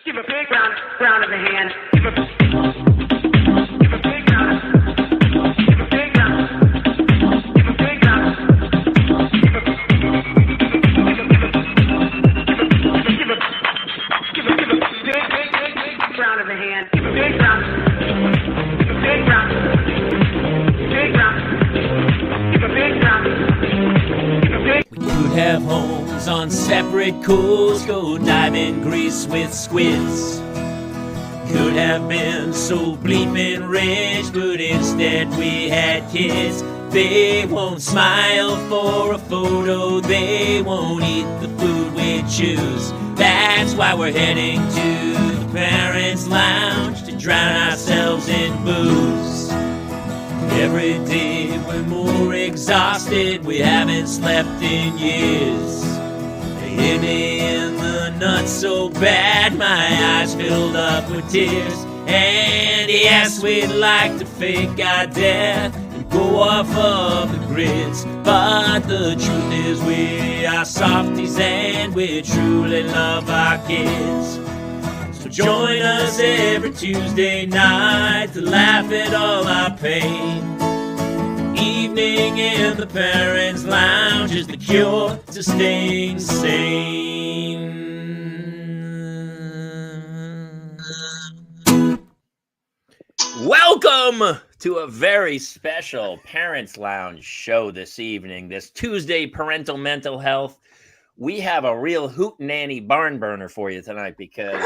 Give a big round of the hand. Give a big round. Give a big round. Give a big round. Give a big round. Give a big round of the hand. Give a big round. Give a big round. Big round. Give a big round. Give a big. We could have homes on separate coasts, go dive in Greece with squids. Could have been so bleeping rich, but instead we had kids. They won't smile for a photo, they won't eat the food we choose. That's why we're heading to the parents' lounge to drown ourselves in booze. Every day we're more exhausted, we haven't slept in years. They hit me in the nuts so bad, my eyes filled up with tears. And yes, we'd like to fake our death and go off of the grids, but the truth is we are softies and we truly love our kids. So join us every Tuesday night to laugh at all our pain. Evening in the parents' lounge is the cure to staying sane. Welcome to a very special Parents Lounge show this evening, this Tuesday Parental Mental Health. We have a real hootenanny barn burner for you tonight because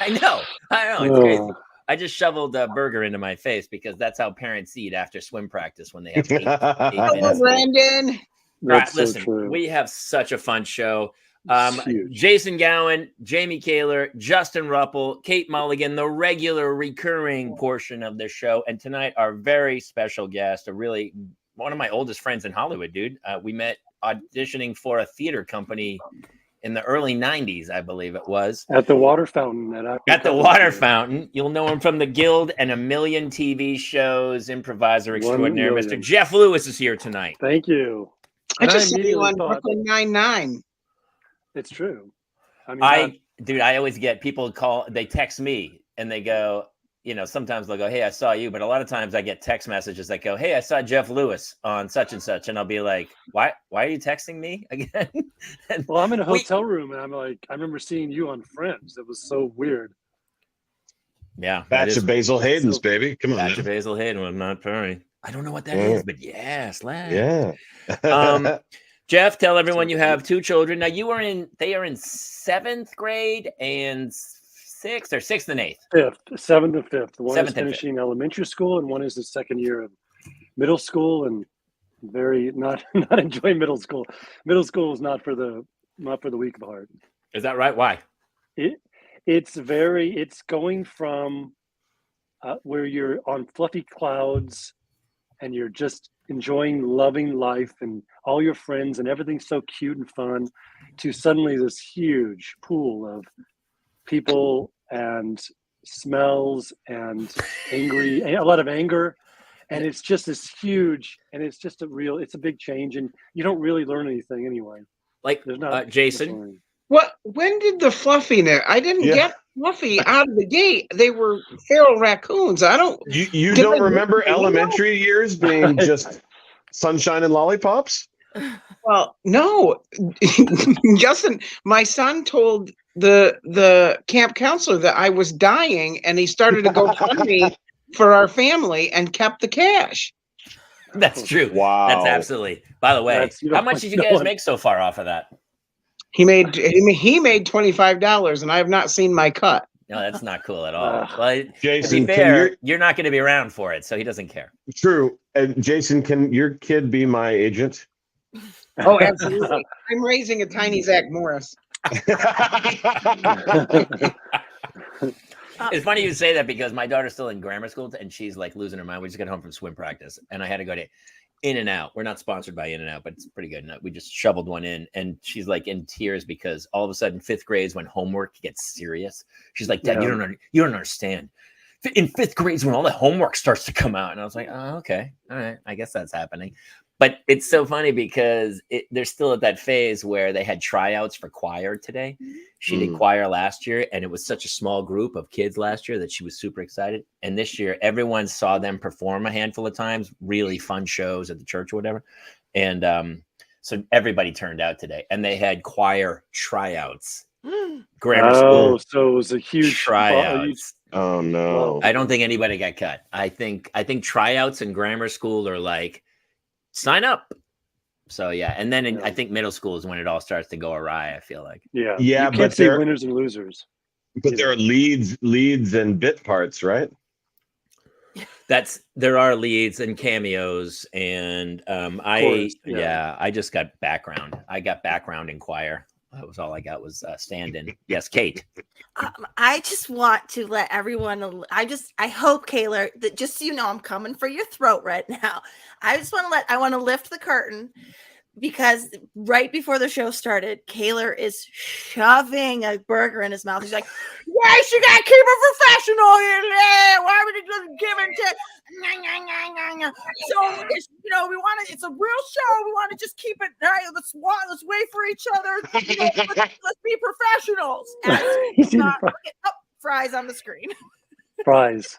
I know, it's crazy. I just shoveled a burger into my face because that's how parents eat after swim practice when they have 8 minutes. Brandon. Right, listen, we have such a fun show. Jason Gowan, Jamie Kaler, Justin Ruppel, Kate Mulligan, the regular recurring portion of the show. And tonight, our very special guest, one of my oldest friends in Hollywood, dude. We met auditioning for a theater company in the early 90s, I believe it was. At the water fountain. At the water fountain. You'll know him from The Guild and a million TV shows, improviser extraordinaire. Mr. Jeff Lewis is here tonight. Thank you. I just saw you on Brooklyn Nine-Nine. It's true. I always get people they text me and they go, sometimes they'll go, hey, I saw you. But a lot of times I get text messages that go, hey, I saw Jeff Lewis on such and such. And I'll be like, why are you texting me again? Well, I'm in a hotel room and I'm like, I remember seeing you on Friends. It was so weird. Yeah. Batch of Basil Hayden's, baby. Come on. Batch of Basil Hayden. I'm not Perry. I don't know what that is, but yes. Yeah. Jeff, tell everyone you have 2 children. Now they are in 7th grade and 6th or 6th and 8th. 5th, 7th and 5th. One 7th is finishing elementary school and one is the second year of middle school and very not enjoying middle school. Middle school is not for the weak of heart. Is that right? Why? It's going from where you're on fluffy clouds and you're just enjoying loving life and all your friends and everything's so cute and fun to suddenly this huge pool of people and smells and a lot of anger. And it's just this huge, and it's just it's a big change and you don't really learn anything anyway. Like Jason? When did the Fluffy there? I didn't get Fluffy out of the gate. They were feral raccoons. You don't remember elementary years being just sunshine and lollipops? Well, no. Justin, my son told the camp counselor that I was dying and he started to go fund me for our family and kept the cash. That's true. Wow. That's absolutely. By the way, how much did you guys make so far off of that? He made $25 and I have not seen my cut. No, that's not cool at all. Well, Jason, to be fair, you're not going to be around for it, so he doesn't care. True. And Jason, can your kid be my agent? Oh, absolutely. I'm raising a tiny Zach Morris. It's funny you say that because my daughter's still in grammar school and she's like losing her mind. We just got home from swim practice and I had to go to In-N-Out. We're not sponsored by In-N-Out, but it's pretty good. We just shoveled one in and she's like in tears because all of a sudden 5th grade is when homework gets serious. She's like, Dad, you don't understand. In 5th grade is when all the homework starts to come out. And I was like, oh, okay. All right. I guess that's happening. But it's so funny because they're still at that phase where they had tryouts for choir today. She did choir last year, and it was such a small group of kids last year that she was super excited. And this year, everyone saw them perform a handful of times, really fun shows at the church or whatever. And so everybody turned out today, and they had choir tryouts. Grammar school. So it was a huge tryouts. Oh no! I don't think anybody got cut. I think tryouts in grammar school are like sign up. So yeah, and then I think middle school is when it all starts to go awry. I feel like. Yeah. Yeah, you can't say winners and losers. But there are leads and bit parts, right? There are leads and cameos, and I just got background. I got background in choir. That was all I got was stand-in. Yes, Kate. I just want to let everyone. I hope, Kayla, that just so you know, I'm coming for your throat right now. I want to lift the curtain because right before the show started, Kayla is shoving a burger in his mouth. He's like, "Yes, you gotta keep it professional here. Why would you just give it to?" So it's, it's a real show. We want to just keep it. All right, let's wait for each other. Let's be professionals. Look at fries on the screen. Fries.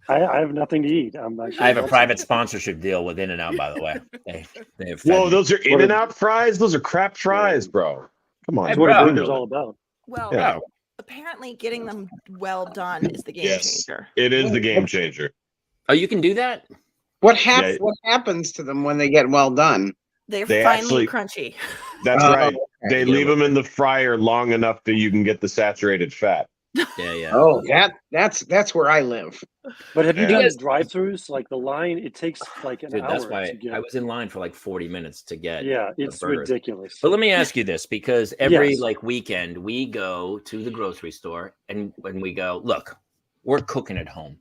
I have nothing to eat. I have a private sponsorship deal with In-N-Out, by the way. They have Whoa, those are In-N-Out fries? Those are crap fries, bro. Come on. That's what a burger's all about. Well, apparently getting them well done is the game changer. It is the game changer. Oh, you can do that? What happens to them when they get well done? They're finally crunchy. That's right. Okay. They leave them in the fryer long enough that you can get the saturated fat. Yeah. Oh, that's where I live. But have you done drive-thrus? Like the line, it takes like an hour. That's why to get. I was in line for like 40 minutes to get. Yeah, it's ridiculous. But let me ask you this, because every weekend we go to the grocery store and when we go, look, we're cooking at home.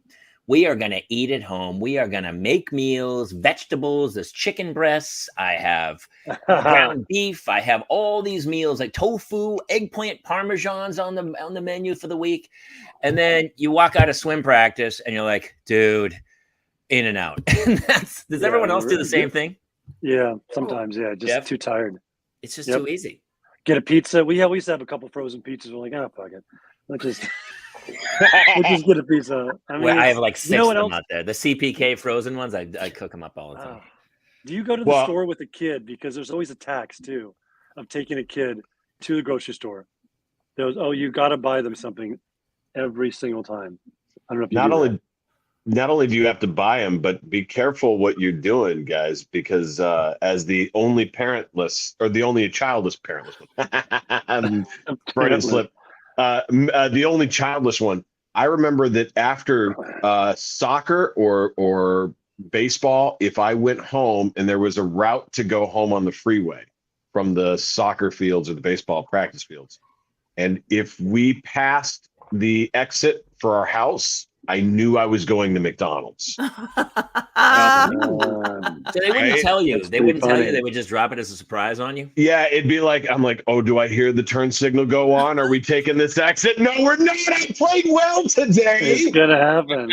We are going to eat at home. We are going to make meals, vegetables. There's chicken breasts. I have ground beef. I have all these meals like tofu, eggplant parmesans on the menu for the week. And then you walk out of swim practice and you're like, dude, In-N-Out. Does everyone else do the same thing? Yeah, sometimes. Yeah, just too tired. It's just too easy. Get a pizza. We used to have a couple frozen pizzas. We're like, oh, fuck it. Let's just get a pizza. I have like 6 of them out there. The CPK frozen ones, I cook them up all the time. Do you go to the store with a kid? Because there's always a tax too of taking a kid to the grocery store. You got to buy them something every single time. I don't know if you not only do you have to buy them, but be careful what you're doing, guys, because as the only parentless or the only childless parentless Freudian slip. The only childless one. I remember that after soccer or baseball, if I went home and there was a route to go home on the freeway from the soccer fields or the baseball practice fields, and if we passed the exit for our house, I knew I was going to McDonald's. So they wouldn't tell you. They wouldn't tell you. They would just drop it as a surprise on you. Yeah, it'd be like, I'm like, oh, do I hear the turn signal go on? Are we taking this exit? No, we're not. I played well today. It's gonna happen.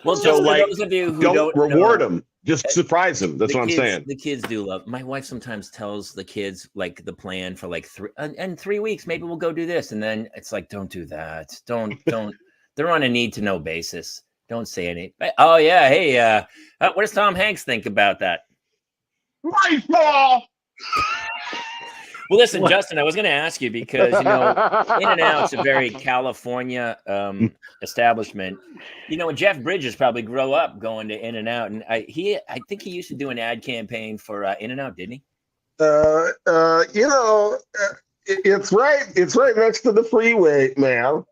Well, so for those of you who don't reward them, just surprise them. That's what I'm saying. The kids do love. My wife sometimes tells the kids like the plan for like 3 weeks. Maybe we'll go do this, and then it's like, don't do that. Don't. They're on a need-to-know basis. Don't say any. Oh yeah, hey, what does Tom Hanks think about that? My ball. Well, listen, Justin, I was going to ask you because In-N-Out's a very California establishment. And Jeff Bridges probably grew up going to In-N-Out, and I think he used to do an ad campaign for In-N-Out, didn't he? It's right next to the freeway, man.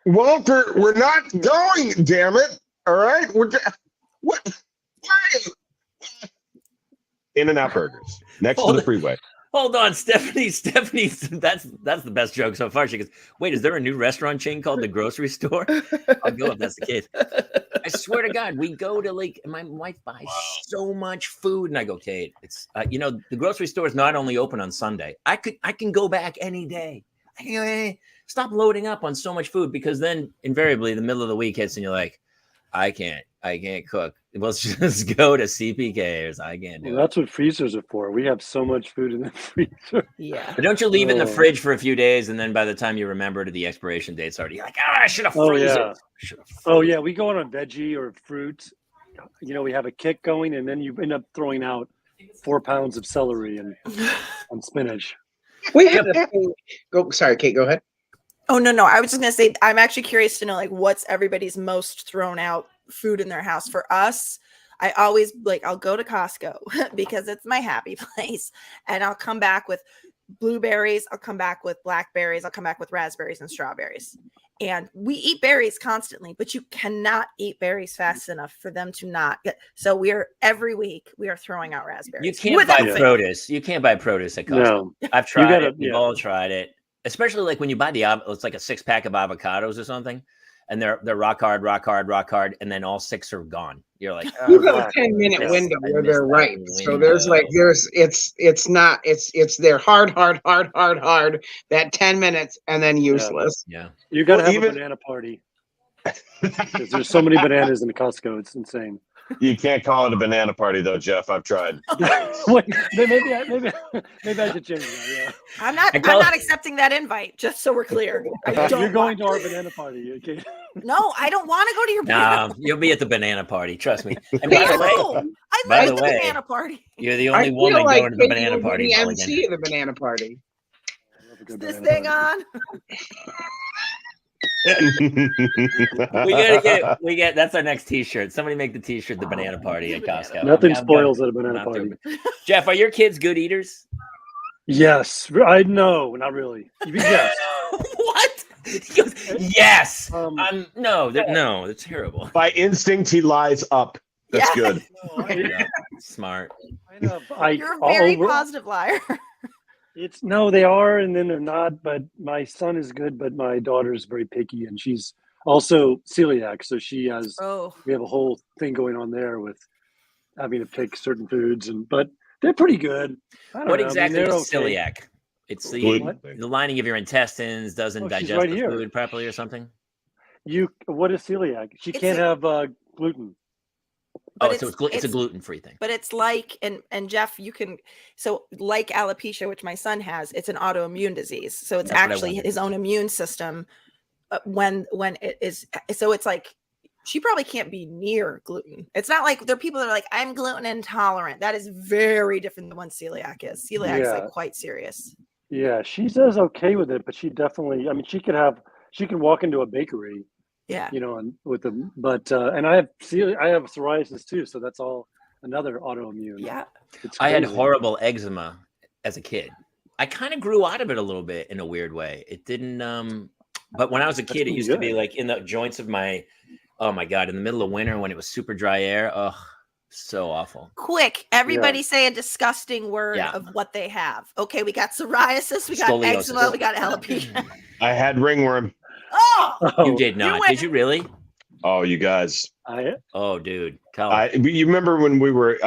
Walter, we're not going, damn it. All right? What? In-N-Out burgers next to the freeway. Hold on, Stephanie, that's the best joke so far. She goes, wait, is there a new restaurant chain called The Grocery Store? I'll go if that's the case. I swear to God, we go to my wife buys so much food, and I go, Kate, it's the grocery store is not only open on Sunday. I can go back any day. I can stop loading up on so much food because then invariably the middle of the week hits and you're like, I can't cook. Let's just go to CPKs. I can't do Well, it. that's what freezers are for. We have so much food in the freezer. Yeah. But don't you leave it in the Oh. fridge for a few days, and then by the time you remember to the expiration date's already like, I should have Oh, frozen yeah. it. Should've Oh frozen yeah, we go on a veggie or fruit. You know, we have a kick going, and then you end up throwing out 4 pounds of celery and spinach. We had a thing. Go. Sorry, Kate. Go ahead. Oh no, I was just gonna say I'm actually curious to know like what's everybody's most thrown out food in their house. For us, I always I'll go to Costco because it's my happy place, and I'll come back with blueberries, I'll come back with blackberries, I'll come back with raspberries and strawberries. And we eat berries constantly, but you cannot eat berries fast enough for them to not get. So every week we are throwing out raspberries. You can't without buy fail. produce. You can't buy produce at Costco. No, I've tried gotta- it. We've yeah. all tried it. Especially like when you buy it's like a 6-pack of avocados or something, and they're rock hard, and then all 6 are gone. You're like, You oh, have a 10-minute Yes, window I where missed they're that ripe. So there's window. it's they're hard, that 10 minutes and then useless. yeah. you got to Well, have a banana party because there's so many bananas in the Costco. It's insane. You can't call it a banana party though, Jeff. I've tried. Wait, maybe I should change that. Yeah. I'm not accepting that invite, just so we're clear. I don't You're going want- to our banana party, okay? No, I don't want to go to your banana. You'll be at the banana party. Trust me. And Me by the way, too. I by like the the way, banana party. you're the I only feel woman like going to the Kate banana would be party. the Mulligan. MC of the banana party. I love a good Is this banana thing party. on? We get that's our next T-shirt. Somebody make the T-shirt "The Banana Party" at Costco. Nothing I'm spoils gonna- at a banana I'm party. not Jeff, are your kids good eaters? Yes, I know, not really. Yes. What? He goes, yes. Um, No, they're terrible. By instinct, he lies up. That's Yeah. good. Yeah, smart. You're a very positive liar. No, they are, and then they're not. But my son is good, but my daughter's very picky, and she's also celiac. So she has. Oh, We have a whole thing going on there with having to pick certain foods, but they're pretty good. I don't What know. exactly they're is okay. celiac? It's the Gluten. lining of your intestines doesn't Oh, she's digest right the here. food properly or something. What is celiac? She It's can't like- have gluten. But So it's a gluten-free thing. but it's like, and Jeff, like alopecia, which my son has, it's an autoimmune disease. So it's That's what I actually wondered. his own immune system when it is. So it's like she probably can't be near gluten. It's not like there are people that are like, I'm gluten intolerant. That is very different than what celiac is. Celiac is Yeah. like quite serious. Yeah, she says okay with it, but she definitely. I mean, she can walk into a bakery, Yeah. and with them. But and I have psoriasis too, so that's all another autoimmune. Yeah. It's I had crazy. horrible eczema as a kid. I kind of grew out of it a little bit in a weird way. It didn't but when I was a kid, it pretty used to be good. like in the joints of oh my God, in the middle of winter when it was super dry air. Oh, so awful. Quick, everybody say a disgusting word Yeah. of what they have. Okay, we got psoriasis, we got Scoliosis. eczema, we got alopecia. I had ringworm. Oh, Oh, You did not. went- Did you really? Oh, you guys. Oh, dude. Colin. You remember when we were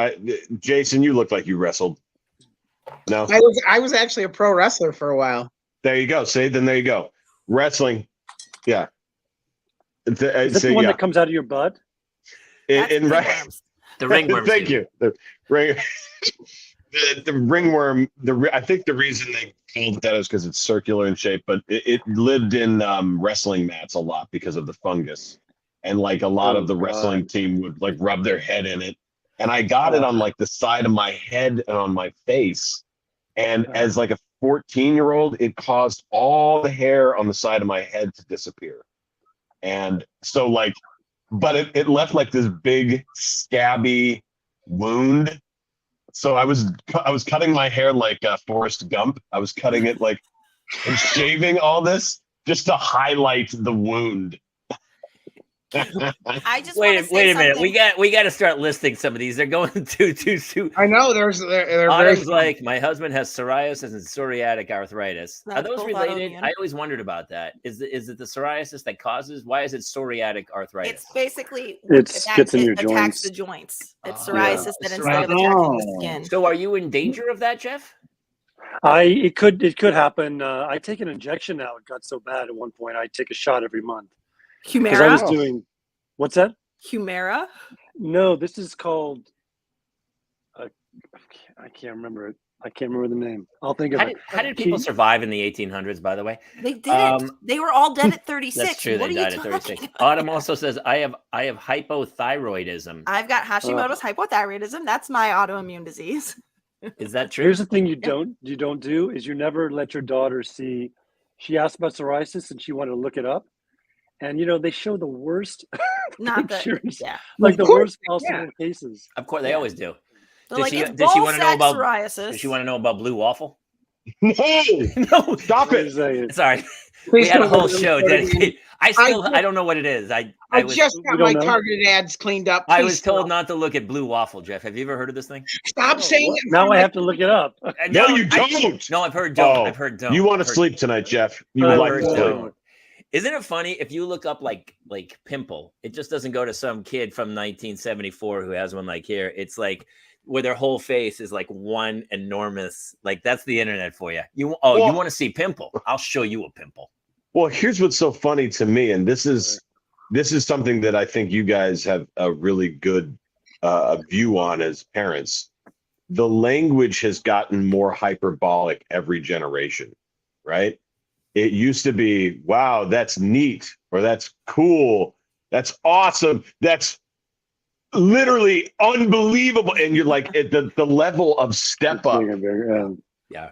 Jason? You looked like you wrestled. No, I was actually a pro wrestler for a while. there you go. See, then there you go. Wrestling. Yeah. is that the one that comes out of your butt? that's In ringworms. The ringworm. Thank you. The ring. The ringworm. I think the reason they called it that is because it's circular in shape, but it lived in wrestling mats a lot because of the fungus, and like a lot of the wrestling team would like rub their head in it, and I got it on like the side of my head and on my face, and as like a 14-year-old, it caused all the hair on the side of my head to disappear, and so like, but it left like this big scabby wound. So I was cutting my hair like Forrest Gump. I was cutting it like and shaving all this just to highlight the wound. I just Wait wanna a say minute. something. We got to start listing some of these. They're going too soon. I know they're very Autumn's like, my husband has psoriasis and psoriatic arthritis. Not Are those both related? autoimmune. I always wondered about that. Is it the psoriasis that causes? Why is it psoriatic arthritis? It's basically Gets in your attacks joints. the joints. It's Oh. psoriasis that instead of Oh. attacking the skin. So are you in danger of that, Jeff? It could happen. I take an injection now. It got so bad at one point. I take a shot every month because I was Humira? doing. What's that? Humira? No, this is called. I can't remember it. I can't remember the name. I'll think of it. How did people survive in the 1800s? By the way, They didn't. They were all dead at 36. that's true. What They are died you at talking 36. about? Autumn also says, "I have hypothyroidism." I've got Hashimoto's hypothyroidism. That's my autoimmune disease. Is that true? Here's the thing you don't do is you never let your daughter see. She asked about psoriasis and she wanted to look it up, and they show the worst Not the pictures, yeah. like the Of course, worst possible cases. Of course, they Yeah. always do. They're Does like, she, it's does she want to know ball about? sack psoriasis. Does she want to know about blue waffle? No, No, stop it. sorry. Please We had a don't go whole to the show recording. dedicated. I I don't know what it is. I I was just You got don't my know? targeted ads cleaned up. I Please was told stop. not to look at blue waffle. Jeff, have you ever heard of this thing? Stop Oh, saying what? it. in Now front of I my- have to look it up. No, you don't. No, I've heard don't. Oh, I've heard don't. you want I've to heard sleep tonight, Jeff? You Oh, would I've like heard to sleep. don't. Isn't it funny if you look up like pimple, it just doesn't go to some kid from 1974 who has one like here. It's like where their whole face is like one enormous, like that's the internet for you. You Well- want to see pimple? I'll show you a pimple. Well, here's what's so funny to me, and this is something that I think you guys have a really good view on as parents. The language has gotten more hyperbolic every generation, right? It used to be, wow, that's neat, or that's cool, that's awesome, that's literally unbelievable. And you're like, at the level of step up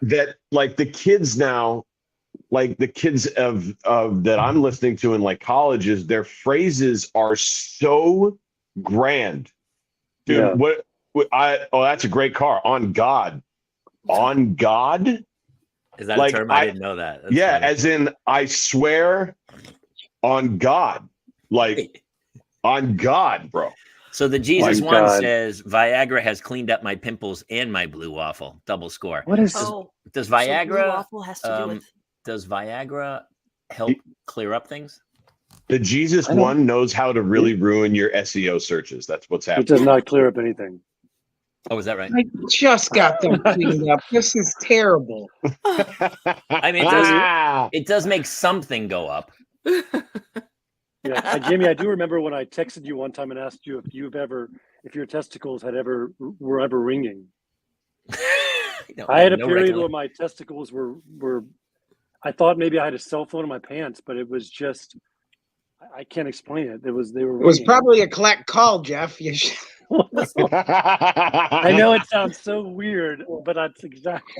that like the kids now, like the kids of that I'm listening to in like colleges, their phrases are so grand. Dude, Yeah. that's a great car. On God. On God? Is that Like, a term? I didn't know that. That's Yeah, funny. as in I swear on God. Like on God, bro. So the Jesus My one God. says Viagra has cleaned up my pimples and my blue waffle. Double score. What is Oh, Does so blue Viagra waffle has to do with does Viagra help clear up things? The Jesus I don't- one knows how to really ruin your SEO searches. That's what's it happening. does not clear up anything. Oh, is that right? I just got them cleaned up. This is terrible. I mean, it does make something go up. Yeah, Jamie, I do remember when I texted you one time and asked you if your testicles were ever ringing. No, I had a no period recollection. where my testicles were. I thought maybe I had a cell phone in my pants, but it was just. I can't explain it. They were. It was ringing. probably a collect call, Jeff. You should- I know it sounds so weird, but that's exactly.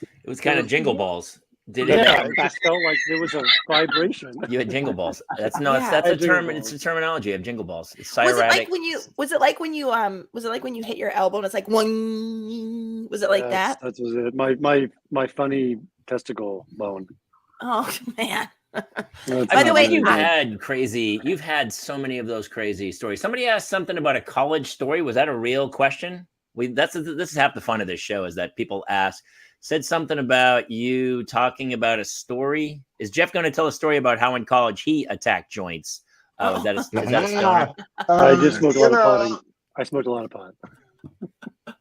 It was kind of jingle balls. Did Yeah, it? it just felt like there was a vibration. You had jingle balls. That's no. Yeah. That's I a had jingle term. balls. It's a terminology of jingle balls. It's Was it cyratic. like when you? Was it like when you hit your elbow and it's like one? Was it like that? That was it. My funny testicle bone. Oh man. That's By the not way, really- You've had so many of those crazy stories. Somebody asked something about a college story. Was that a real question? This is half the fun of this show, is that people said something about you talking about a story. Is Jeff going to tell a story about how in college he attacked joints? Is that a stoner? I did smoke a lot of pot. I smoked a lot of pot.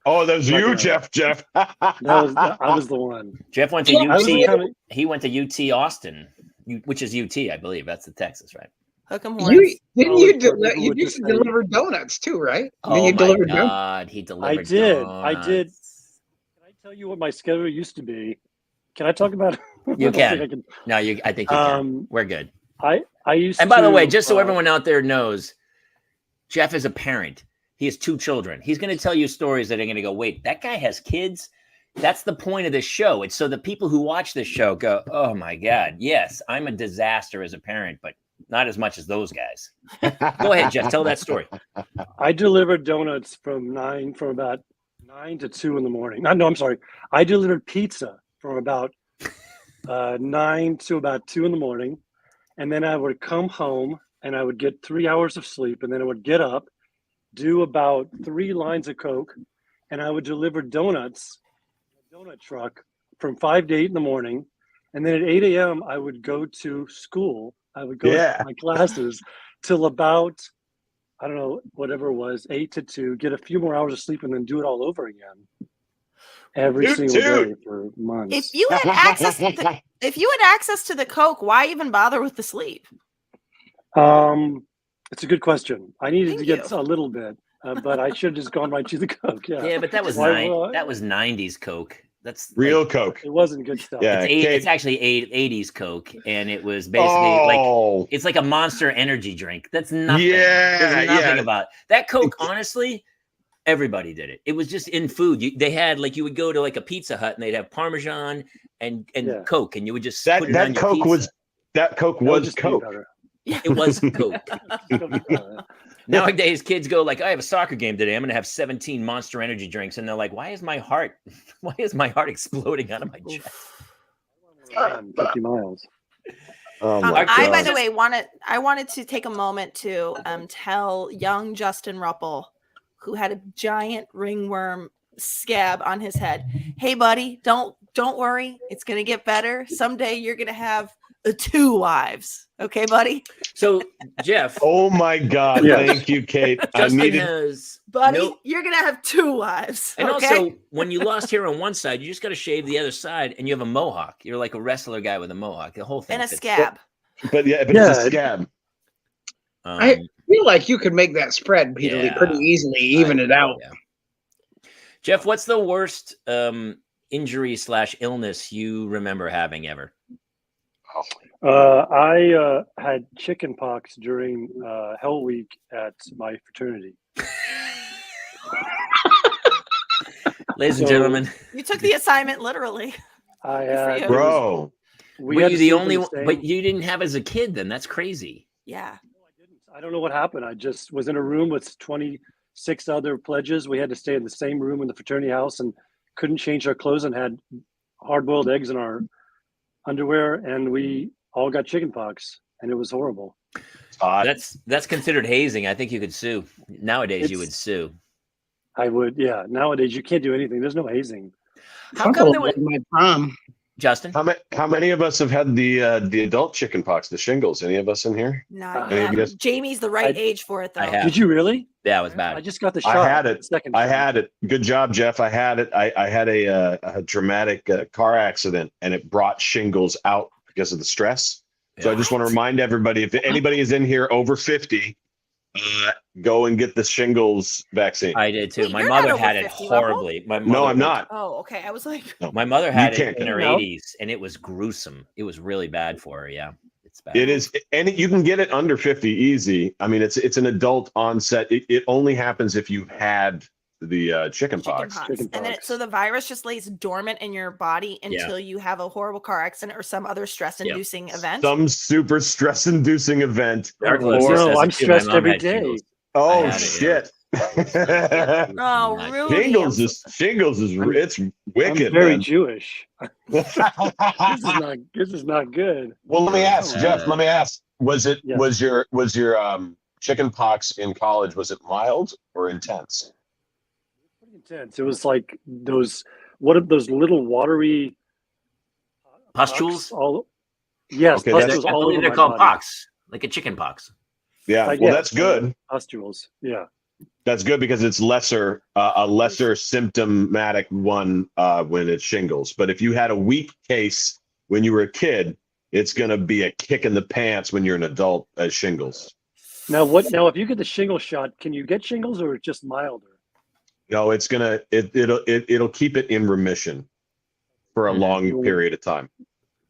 Oh, that was Not you, gonna- Jeff. I was the one. Jeff went to Yeah, I was UT. kind of, He went to UT Austin, which is UT, I believe. That's the Texas, right? Hook 'em You horns. didn't Oh, you people you would used just to say- deliver donuts too, right? Oh Then you my delivered donuts. God, he delivered. I did. donuts. Can I tell you what my schedule used to be? Can I talk about it? You I don't can. think I can. No, I think you can. We're good. I used And by the to, way, just so everyone out there knows, Jeff is a parent. He has 2 children. He's going to tell you stories that are going to go, wait, that guy has kids? That's the point of this show. It's so the people who watch this show go, oh my God, yes, I'm a disaster as a parent, but not as much as those guys. Go ahead, Jeff. Tell that story. I delivered donuts from about 9 to 2 in the morning. No, I'm sorry. I delivered pizza from about 9 to about 2 in the morning. And then I would come home and I would get 3 hours of sleep. And then I would get up, do about 3 lines of Coke, and I would deliver donuts in a donut truck from 5 to 8 in the morning. And then at 8 a.m., I would go to school. I would go to my classes till about, I don't know, whatever it was, 8 to 2, get a few more hours of sleep, and then do it all over again. Every single day for months. If you had access to the Coke, why even bother with the sleep? It's a good question. I needed Thank to get you. a little bit. but I should have just gone right to the Coke. Yeah. Yeah, but that was Why- why- that was 90s Coke. That's Real like, Coke. It wasn't good stuff. Yeah. it's actually 80s Coke, and it was basically like Oh, it's like a Monster Energy drink. That's nothing. Yeah, There's nothing yeah. about that Coke. Honestly, everybody did it. It was just in food. They had like you would go to like a Pizza Hut and they'd have Parmesan and Yeah. Coke, and you would just put it on that your Coke pizza. was that Coke That would was just be Coke. better. It was Coke. Nowadays, kids go like, "I have a soccer game today. I'm going to have 17 Monster Energy drinks," and they're like, "Why is my heart exploding out of my chest?" 50 miles. Oh my I, by God. the way, wanted to take a moment to tell young Justin Ruppel, who had a giant ringworm scab on his head, "Hey, buddy, don't worry. It's gonna get better. Someday you're gonna have 2 wives. Okay, buddy? So, Jeff, Oh my God. Yeah. Thank you, Kate. I Justin needed has Buddy, no- you're gonna have 2 wives. and Okay? also when you lost hair on one side, you just got to shave the other side, and you have a mohawk. You're like a wrestler guy with a mohawk. The whole thing and a fits. scab. but it's Yeah. a scab. I feel like you could make that spread, Peter, Yeah. pretty easily, even it out. Yeah. Jeff, what's the worst injury / illness you remember having ever? I had chicken pox during Hell Week at my fraternity. Ladies and So- gentlemen, You took the assignment literally. I Good for had you. Bro. We were had you to the sleep in only the one? same- But you didn't have as a kid then. That's crazy. Yeah. I don't know what happened. I just was in a room with 26 other pledges. We had to stay in the same room in the fraternity house and couldn't change our clothes and had hard-boiled eggs in our underwear, and we all got chicken pox, and it was horrible. That's considered hazing. I think you could sue. Nowadays, you would It's- sue. I would, yeah. Nowadays, you can't do anything. There's no hazing. How come there was my prom? Justin? How many of us have had the adult chicken pox, the shingles? Any of us in here? Not Any of yet. you guys- Jamie's the right age for it, though. I have. Did you really? Yeah, it was I bad. just got the shot. I had it. Second. I shot. had it. Good job, Jeff. I had it. I had a dramatic car accident, and it brought shingles out because of the stress. So I just want to remind everybody, if anybody is in here over 50, go and get the shingles vaccine. I did too. Wait, My you're mother not had over it 50, Rebel? horribly. My No, mother I'm not. Oh, okay. I was like, My mother had You it can't in her get it out. 80s, and it was gruesome. It was really bad for her. Yeah, it's bad. It is, and you can get it under 50 easy. I mean, it's an adult onset. It only happens if you've had the chicken pox. Chicken and then pox. so the virus just lays dormant in your body until you have a horrible car accident or some other stress-inducing event. Some super stress-inducing event. Darklow Or- says No, as a I'm kid, my stressed mom every had day. shingles. Oh I had it, yeah. shit! Oh, Nice. really? Shingles is it's wicked. I'm very man. Jewish. This is not good. Well, let me ask, Jeff. Let me ask: Was it Yes. was your chicken pox in college? Was it mild or intense? Pretty intense. It was like those. What are those little watery Pustules? All yes, Okay, I pustules all believe over they're my called body. pox, like a chicken pox. Yeah. Like, Well, yeah, that's good. Pustules. Yeah. That's good because it's a lesser symptomatic one when it's shingles. But if you had a weak case when you were a kid, it's going to be a kick in the pants when you're an adult as shingles. Now what? Now, if you get the shingle shot, can you get shingles or it's just milder? No, it'll keep it in remission for a long period of time.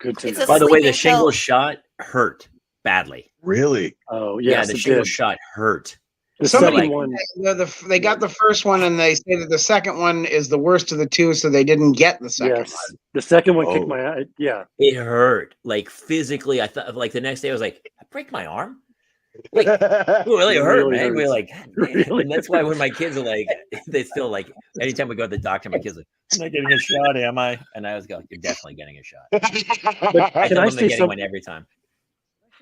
Good to It's know. a By the way, the sleeping shingle pill. shot hurt badly. Really? Oh Yeah, yes, the it shingle did. shot hurt. The Somebody- second one. They got the first one, and they say that the second one is the worst of the two, so they didn't get the second Yes, one. the second one Oh. kicked my eye. Yeah. It hurt like physically. I thought like the next day I was like, I break my arm. Like it really It hurt, really man. We're hurts. like, It "God damn." really And that's why when my kids are like, they still like, anytime we go to the doctor, my kids are like, I'm not getting a shot, am I? And I always go, you're definitely getting a shot. But I can tell I them they're say getting one something? every time.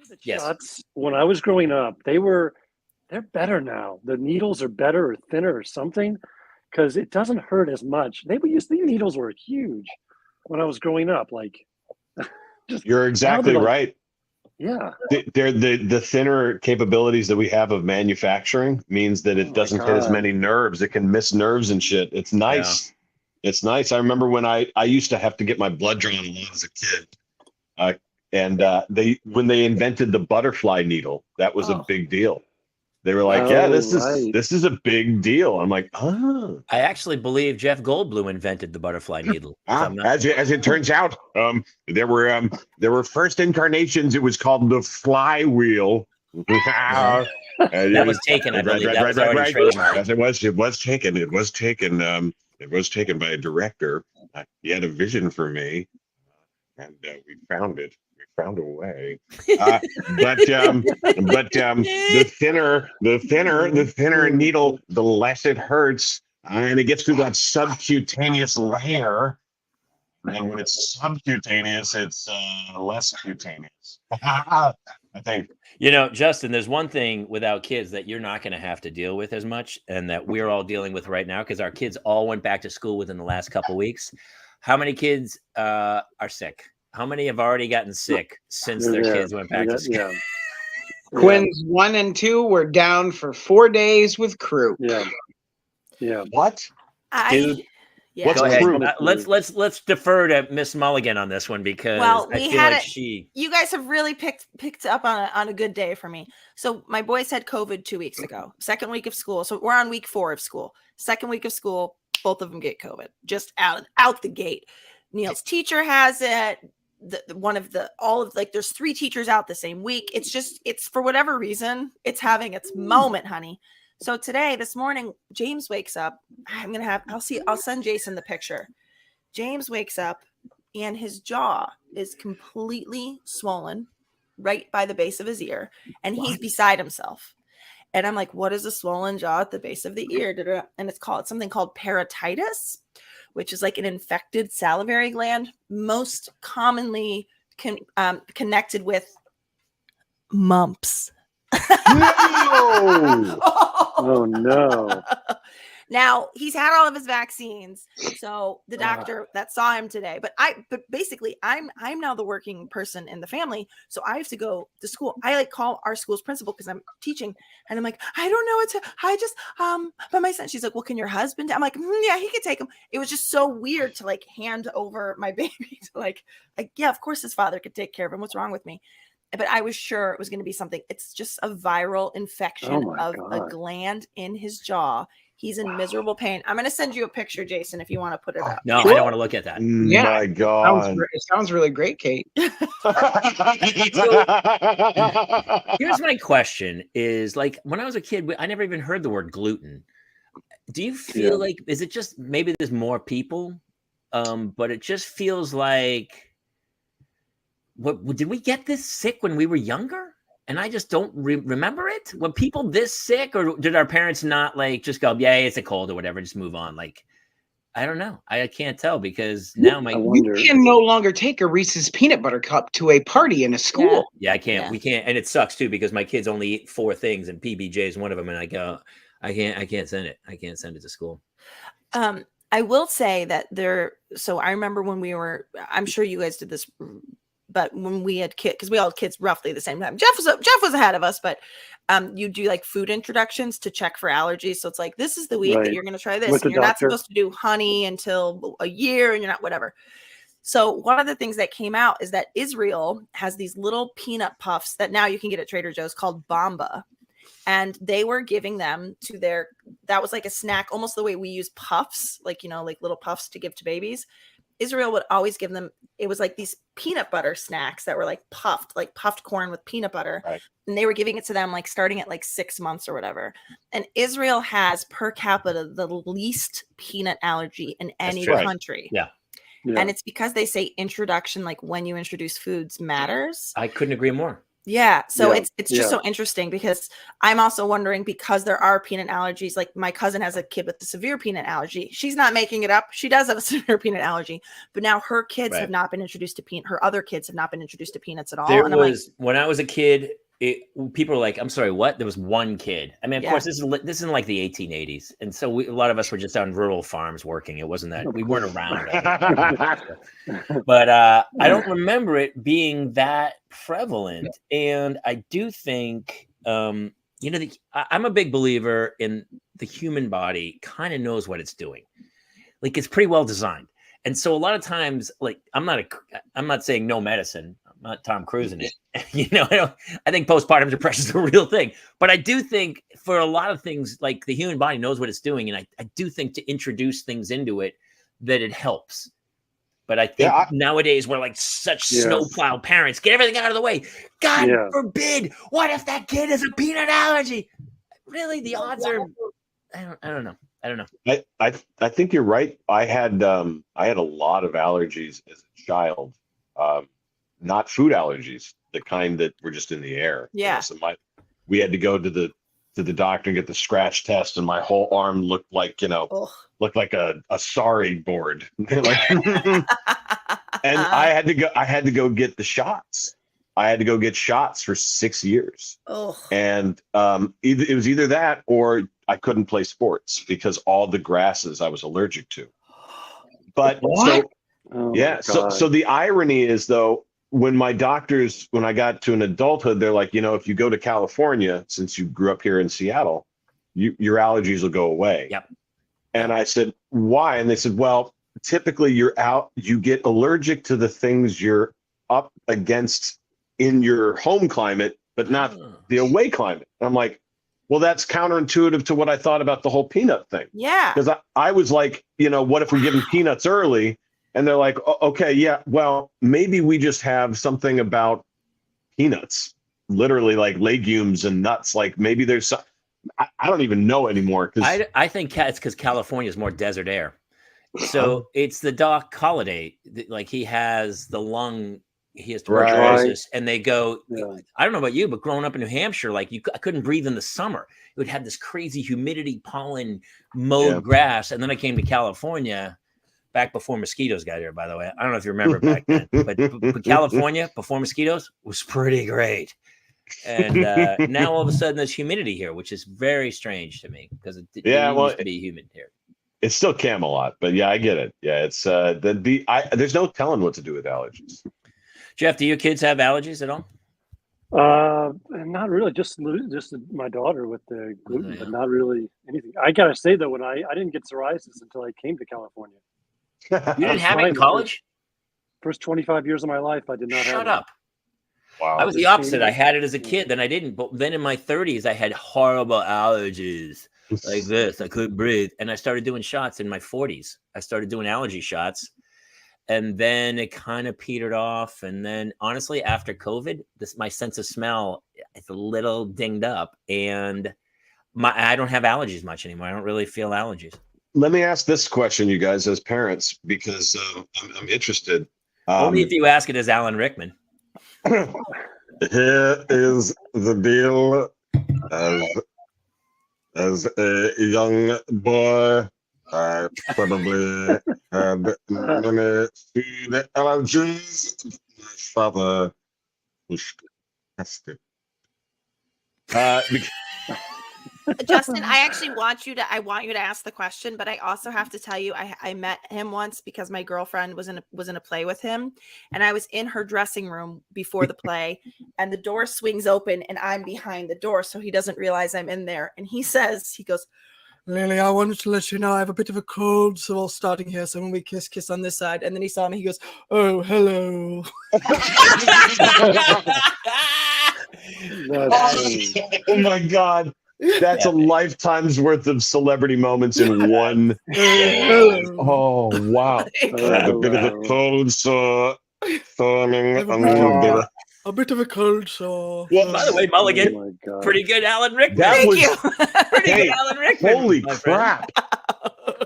The Yes. shots, when I was growing up, they're better now. The needles are better or thinner or something because it doesn't hurt as much. These needles were huge when I was growing up. Like, You're exactly Now they're like- right. yeah. The thinner capabilities that we have of manufacturing means that Oh it my doesn't hit as God. many nerves. It can miss nerves and shit. It's nice. It's nice. I remember when I used to have to get my blood drawn a lot as a kid. When they invented the butterfly needle, that was a Oh. big deal. They were like, Oh, yeah, right. this is a big deal. I'm like, oh. I actually believe Jeff Goldblum invented the butterfly needle. So I'm not- As it turns out, there were first incarnations. It was called the flywheel. that was taken, I believe. That was already trademarked. Yes, it was. It was taken. It was taken. It was taken by a director. He had a vision for me, and we found it. We found a way. But the thinner a needle, the less it hurts, and it gets through that subcutaneous layer. And when it's subcutaneous, it's less cutaneous. I think. You know, Justin, there's one thing without kids that you're not going to have to deal with as much, and that we're all dealing with right now because our kids all went back to school within the last couple of weeks. How many kids are sick? How many have already gotten sick since their kids went back to school? Quinn's 1 and 2 were down for 4 days with croup. Yeah. What? Dude, Yeah. go ahead. croup? Let's defer to Miss Mulligan on this one because we I feel had like it. You guys have really picked up on a good day for me. So my boys had COVID 2 weeks ago, second week of school. So we're on week 4 of school. Second week of school, both of them get COVID, just out the gate. Neil's teacher has it. There's 3 teachers out the same week. It's for whatever reason, it's having its moment, honey. So this morning, James wakes up. I'll send Jason the picture. James wakes up and his jaw is completely swollen right by the base of his ear. And he's beside himself. And I'm like, what is a swollen jaw at the base of the ear? And it's something called parotitis, which is like an infected salivary gland, most commonly connected with mumps. No! Oh no. Now he's had all of his vaccines, so the doctor that saw him today. But basically, I'm now the working person in the family, so I have to go to school. I call our school's principal because I'm teaching, and I'm like, I don't know what to. But my son, she's like, well, can your husband? I'm like, yeah, he could take him. It was just so weird to hand over my baby to yeah, of course his father could take care of him. What's wrong with me? But I was sure it was going to be something. It's just a viral infection of a gland in his jaw. He's in miserable pain. I'm going to send you a picture, Jason, if you want to put it up. No, I don't want to look at that. Yeah. My God. It sounds really great, Kate. Here's my question is when I was a kid, I never even heard the word gluten. Do you feel like, is it just maybe there's more people? But it just feels like, did we get this sick when we were younger? And I just don't remember it. Were people this sick, or did our parents not just go, yeah, it's a cold or whatever, just move on? I don't know. I can't tell because now you can no longer take a Reese's peanut butter cup to a party in a school. Yeah, I can't. Yeah. We can't, and it sucks too because my kids only eat 4 things, and PBJ is one of them. And I go, I can't send it. I can't send it to school. I will say that so I remember when I'm sure you guys did this, but when we had kids, because we all had kids roughly the same time. Jeff was ahead of us, but you do food introductions to check for allergies. So it's this is the week that you're going to try this. And you're not supposed to do honey until a year, and you're not whatever. So one of the things that came out is that Israel has these little peanut puffs that now you can get at Trader Joe's called Bamba. And they were giving them to that was like a snack, almost the way we use puffs, little puffs to give to babies. Israel would always give them, it was these peanut butter snacks that were puffed corn with peanut butter. Right. And they were giving it to them starting at 6 months or whatever. And Israel has per capita the least peanut allergy in any country. Yeah. And it's because they say introduction, when you introduce foods matters. I couldn't agree more. Yeah. So it's just so interesting because I'm also wondering, because there are peanut allergies, my cousin has a kid with a severe peanut allergy. She's not making it up. She does have a severe peanut allergy, but now her kids have not been introduced to peanut. Her other kids have not been introduced to peanuts at all. When I was a kid, people were like, I'm sorry, what? There was one kid. I mean, of course, this isn't the 1880s. And so a lot of us were just on rural farms working. It wasn't that we weren't around. But I don't remember it being that prevalent. And I do think, I'm a big believer in the human body kind of knows what it's doing. It's pretty well designed. And so a lot of times, I'm not saying no medicine. not Tom Cruise in it. I think postpartum depression is a real thing. But I do think for a lot of things, like the human body knows what it's doing. And I do think to introduce things into it, that it helps. But I think nowadays we're like such snowplow parents. Get everything out of the way. God forbid. What if that kid has a peanut allergy? Really, the odds are. I don't know. I think you're right. I had a lot of allergies as a child, not food allergies, the kind that were just in the air. Yeah. So we had to go to the doctor and get the scratch test, and my whole arm looked like a sorry board. And I had to go get the shots. I had to go get shots for 6 years. Oh. And it was either that or I couldn't play sports because all the grasses I was allergic to. But so the irony is, though, when I got to an adulthood, they're like, if you go to California, since you grew up here in Seattle, your allergies will go away. Yep. And I said, why? And they said, well, typically you get allergic to the things you're up against in your home climate, but not the away climate. And I'm like, well, that's counterintuitive to what I thought about the whole peanut thing. Yeah. Because I was like, what if we give them peanuts early? And they're like, okay, yeah, well, maybe we just have something about peanuts, literally like legumes and nuts. Like maybe there's some, I don't even know anymore. I think it's because California is more desert air. So it's the Doc Holliday. Like he has tuberculosis, and they go. I don't know about you, but growing up in New Hampshire, like I couldn't breathe in the summer. It would have this crazy humidity, pollen, mowed grass, and then I came to California back before mosquitoes got here. By the way, I don't know if you remember back then, but California before mosquitoes was pretty great. And now all of a sudden there's humidity here, which is very strange to me because it used to be humid here. It's still Camelot, but yeah, I get it. Yeah, it's there's no telling what to do with allergies. Jeff, do your kids have allergies at all? Not really. Just my daughter with the gluten, but not really anything. I gotta say though, when I didn't get psoriasis until I came to California. You didn't have it in college? First 25 years of my life, I did not have it. Shut up. Wow. I was the opposite. I had it as a kid, then I didn't. But then in my 30s, I had horrible allergies like this. I couldn't breathe. And I started doing shots in my 40s. I started doing allergy shots. And then it kind of petered off. And then honestly, after COVID, my sense of smell is a little dinged up. And I don't have allergies much anymore. I don't really feel allergies. Let me ask this question, you guys, as parents, because I'm interested. Only if you ask it as Alan Rickman. Here is the deal. As a young boy, I probably had many food allergies. My father was tested. Justin, I actually want you to ask the question, but I also have to tell you, I met him once because my girlfriend was in a play with him, and I was in her dressing room before the play, and the door swings open and I'm behind the door, so he doesn't realize I'm in there. And he goes, Lily, I wanted to let you know I have a bit of a cold, so we're starting here. So when we kiss on this side. And then he saw me, he goes, oh, hello. Oh my God. That's a lifetime's worth of celebrity moments in one. Oh, wow. A bit of a cold sore. A bit of a cold sore. Well, by the way, Mulligan, pretty good Alan Rickman. Thank you. Pretty good Alan Rickman. Holy crap.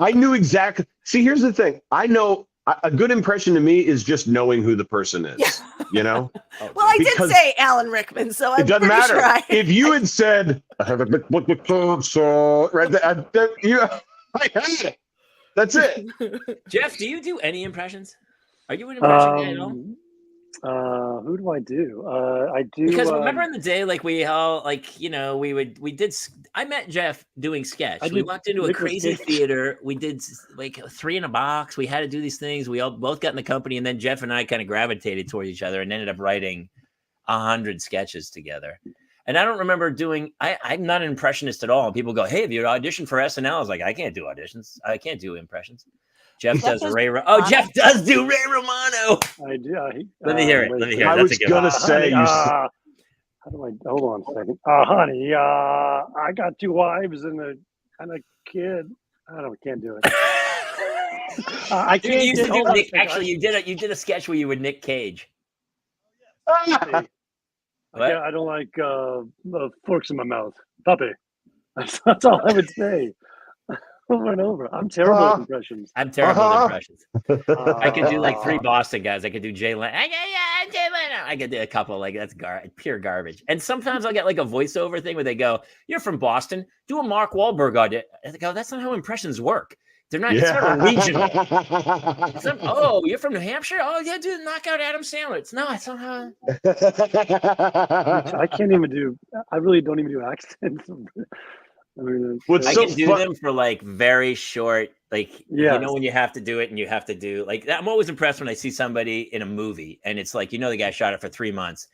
I knew exactly. See, here's the thing. I know a good impression to me is just knowing who the person is. Yeah. You know? Well, I did say Alan Rickman, so I'm it doesn't matter. Sure if you had said, I have a bit of a cold sore, right there, I had it. That's it. Jeff, do you do any impressions? Are you an impression guy at all? Who do I do? I do because remember in the day, like we all I met Jeff doing sketch. We walked into a crazy theater. We did like 3 in a box. We had to do these things. We all both got in the company, and then Jeff and I kind of gravitated toward each other and ended up writing 100 sketches together. And I don't remember I'm not an impressionist at all. And people go, hey, have you auditioned for SNL? I was like, I can't do auditions. I can't do impressions. Jeff Jeff does does Ray. Oh, Romano. Jeff does do Ray Romano. I do. Let me hear it. wait Let me a hear it. I That's was a good gonna one. say honey, you. how do I? Hold on a second. Honey, I got 2 wives and a kid. Can't do it. I You can't used get. to do Hold on a Nick. second. Actually, you did a sketch where you were Nick Cage. I What? don't like forks in my mouth. Puppy. That's all I would say. Over and over. I'm terrible at impressions. I'm terrible at impressions. I could do like 3 Uh, Boston guys. I could do Jay Leno. Jay Leno. I could do a couple like that's pure garbage. And sometimes I'll get like a voiceover thing where they go, "You're from Boston. Do a Mark Wahlberg audio." I go, "That's not how impressions work. They're not. It's not a regional. It's not, oh, you're from New Hampshire. Oh, yeah, do knockout Adam Sandler. It's not how." I can't even do. I really don't even do accents. I mean, What's I so can do fun- them for like very short, like Yes. when you have to do it and you have to do like I'm always impressed when I see somebody in a movie and it's like the guy shot it for 3 months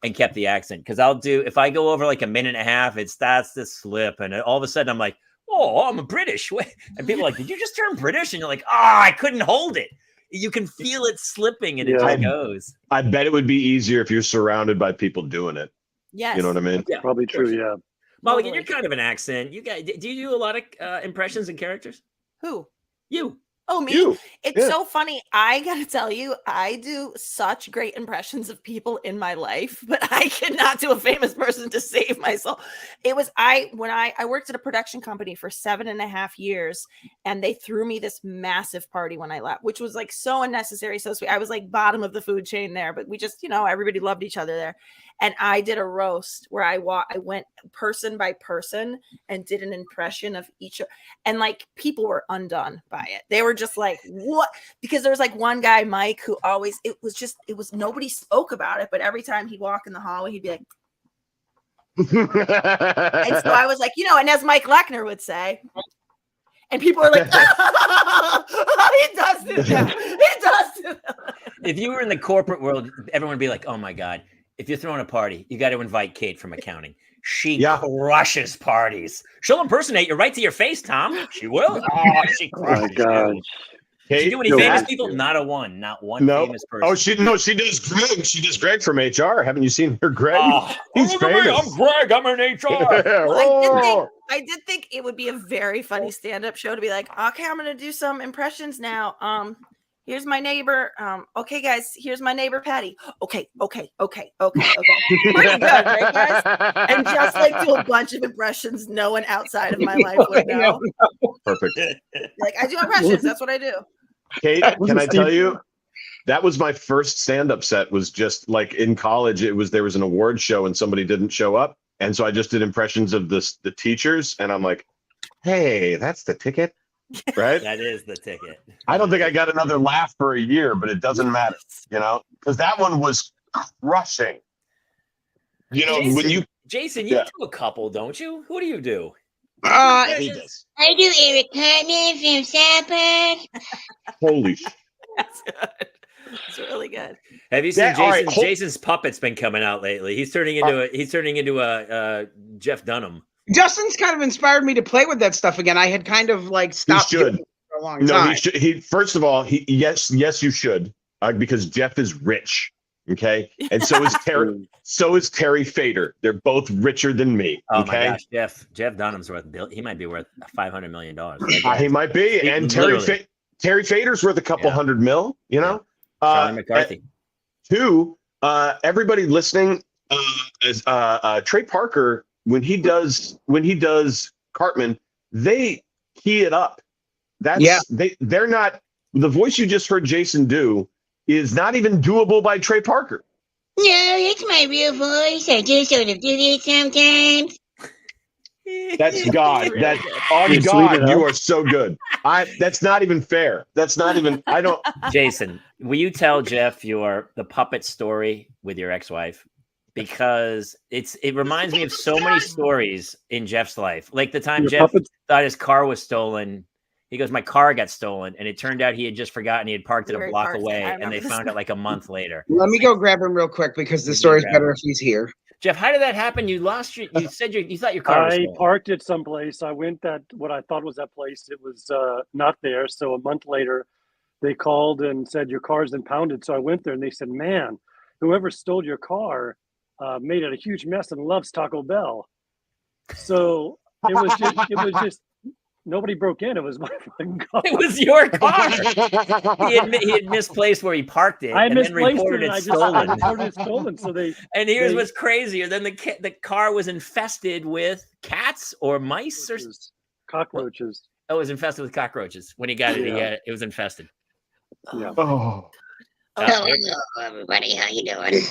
and kept the accent. Because if I go over like a minute and a half, it starts to slip, and all of a sudden I'm like, oh, I'm a British. And people are like, did you just turn British? And you're like, I couldn't hold it. You can feel it slipping and it just goes. I bet it would be easier if you're surrounded by people doing it. Yes. You know what I mean? Yeah, probably true. Yeah. Mulligan, you're kind of an accent. You guys, do you do a lot of impressions and characters? Who? You. Oh, me. You. It's Yeah. so funny. I gotta tell you, I do such great impressions of people in my life, but I cannot do a famous person to save myself. It was when I worked at a production company for 7.5 years, and they threw me this massive party when I left, which was like so unnecessary, so sweet. I was like bottom of the food chain there, but we just, everybody loved each other there. And I did a roast where I went person by person and did an impression of each, and like people were undone by it. They were just like, what? Because there was like one guy, Mike, who always, it was nobody spoke about it, but every time he'd walk in the hallway, he'd be like, and so I was like, and as Mike Lechner would say, and people are like, he does do that. He does do that. If you were in the corporate world, everyone would be like, oh my God, if you're throwing a party, you got to invite Kate from accounting. She crushes parties. She'll impersonate you right to your face, Tom. She will. Oh, she crushes you. She do any famous people? Not one famous person. Oh, she does Greg. She does Greg from HR. Haven't you seen her, Greg? He's famous. I'm Greg. I'm in HR. Well, I did think it would be a very funny stand-up show to be like, okay, I'm going to do some impressions now. Here's my neighbor. Okay, guys, here's my neighbor, Patty. Okay. Pretty good, right, guys? And just like do a bunch of impressions no one outside of my life would know. Perfect. Like, I do impressions. That's what I do. Kate, can I tell you? That was my first stand-up set. Was just like in college. There was an award show and somebody didn't show up, and so I just did impressions of the teachers, and I'm like, hey, that's the ticket. Right? That is the ticket. I don't think I got another laugh for a year, but it doesn't matter, because that one was crushing. Jason, you do a couple, don't you? Who do you do? He does. I do Eric Cartman from South Park. Holy shit. That's good. It's really good. Have you seen All right, Jason's puppet's been coming out lately. He's turning into a Jeff Dunham. Justin's kind of inspired me to play with that stuff again. I had kind of like stopped doing it for a long time. He should. First of all, yes, you should, because Jeff is rich. Okay, and so is Terry. So is Terry Fader. They're both richer than me. Oh okay? my gosh, Jeff Dunham's worth. He might be worth $500 million. He might be, and Terry Fader's worth a couple $100 million. Charlie McCarthy. Two. Everybody listening. Trey Parker. When he does Cartman, they key it up. They're not, the voice you just heard Jason do is not even doable by Trey Parker. No, it's my real voice. I just sort of do it sometimes. That's God. God, you are so good. That's not even fair. That's not even, I don't. Jason, will you tell Jeff the puppet story with your ex-wife? Because it reminds me of so many stories in Jeff's life. Like the time Jeff thought his car was stolen. He goes, my car got stolen. And it turned out he had just forgotten he had parked it a block away. And they found it like a month later. Let me go grab him real quick because the story's better if he's here. Jeff, how did that happen? You lost your. You said you thought your car was I stolen. parked it someplace. I went what I thought was that place. It was not there. So a month later, they called and said your car's impounded. So I went there and they said, "Man, whoever stole your car made it a huge mess and loves Taco Bell." So it was just nobody broke in. It was my fucking car. It was your car. He had misplaced where he parked it. I and then misplaced reported it. it I stolen. reported it stolen. So they. And here's they- what's crazier: then the car was infested with cats or mice or cockroaches. it was infested with cockroaches. When he got it, it was infested. Yeah. Oh. Hello, everybody. How you doing?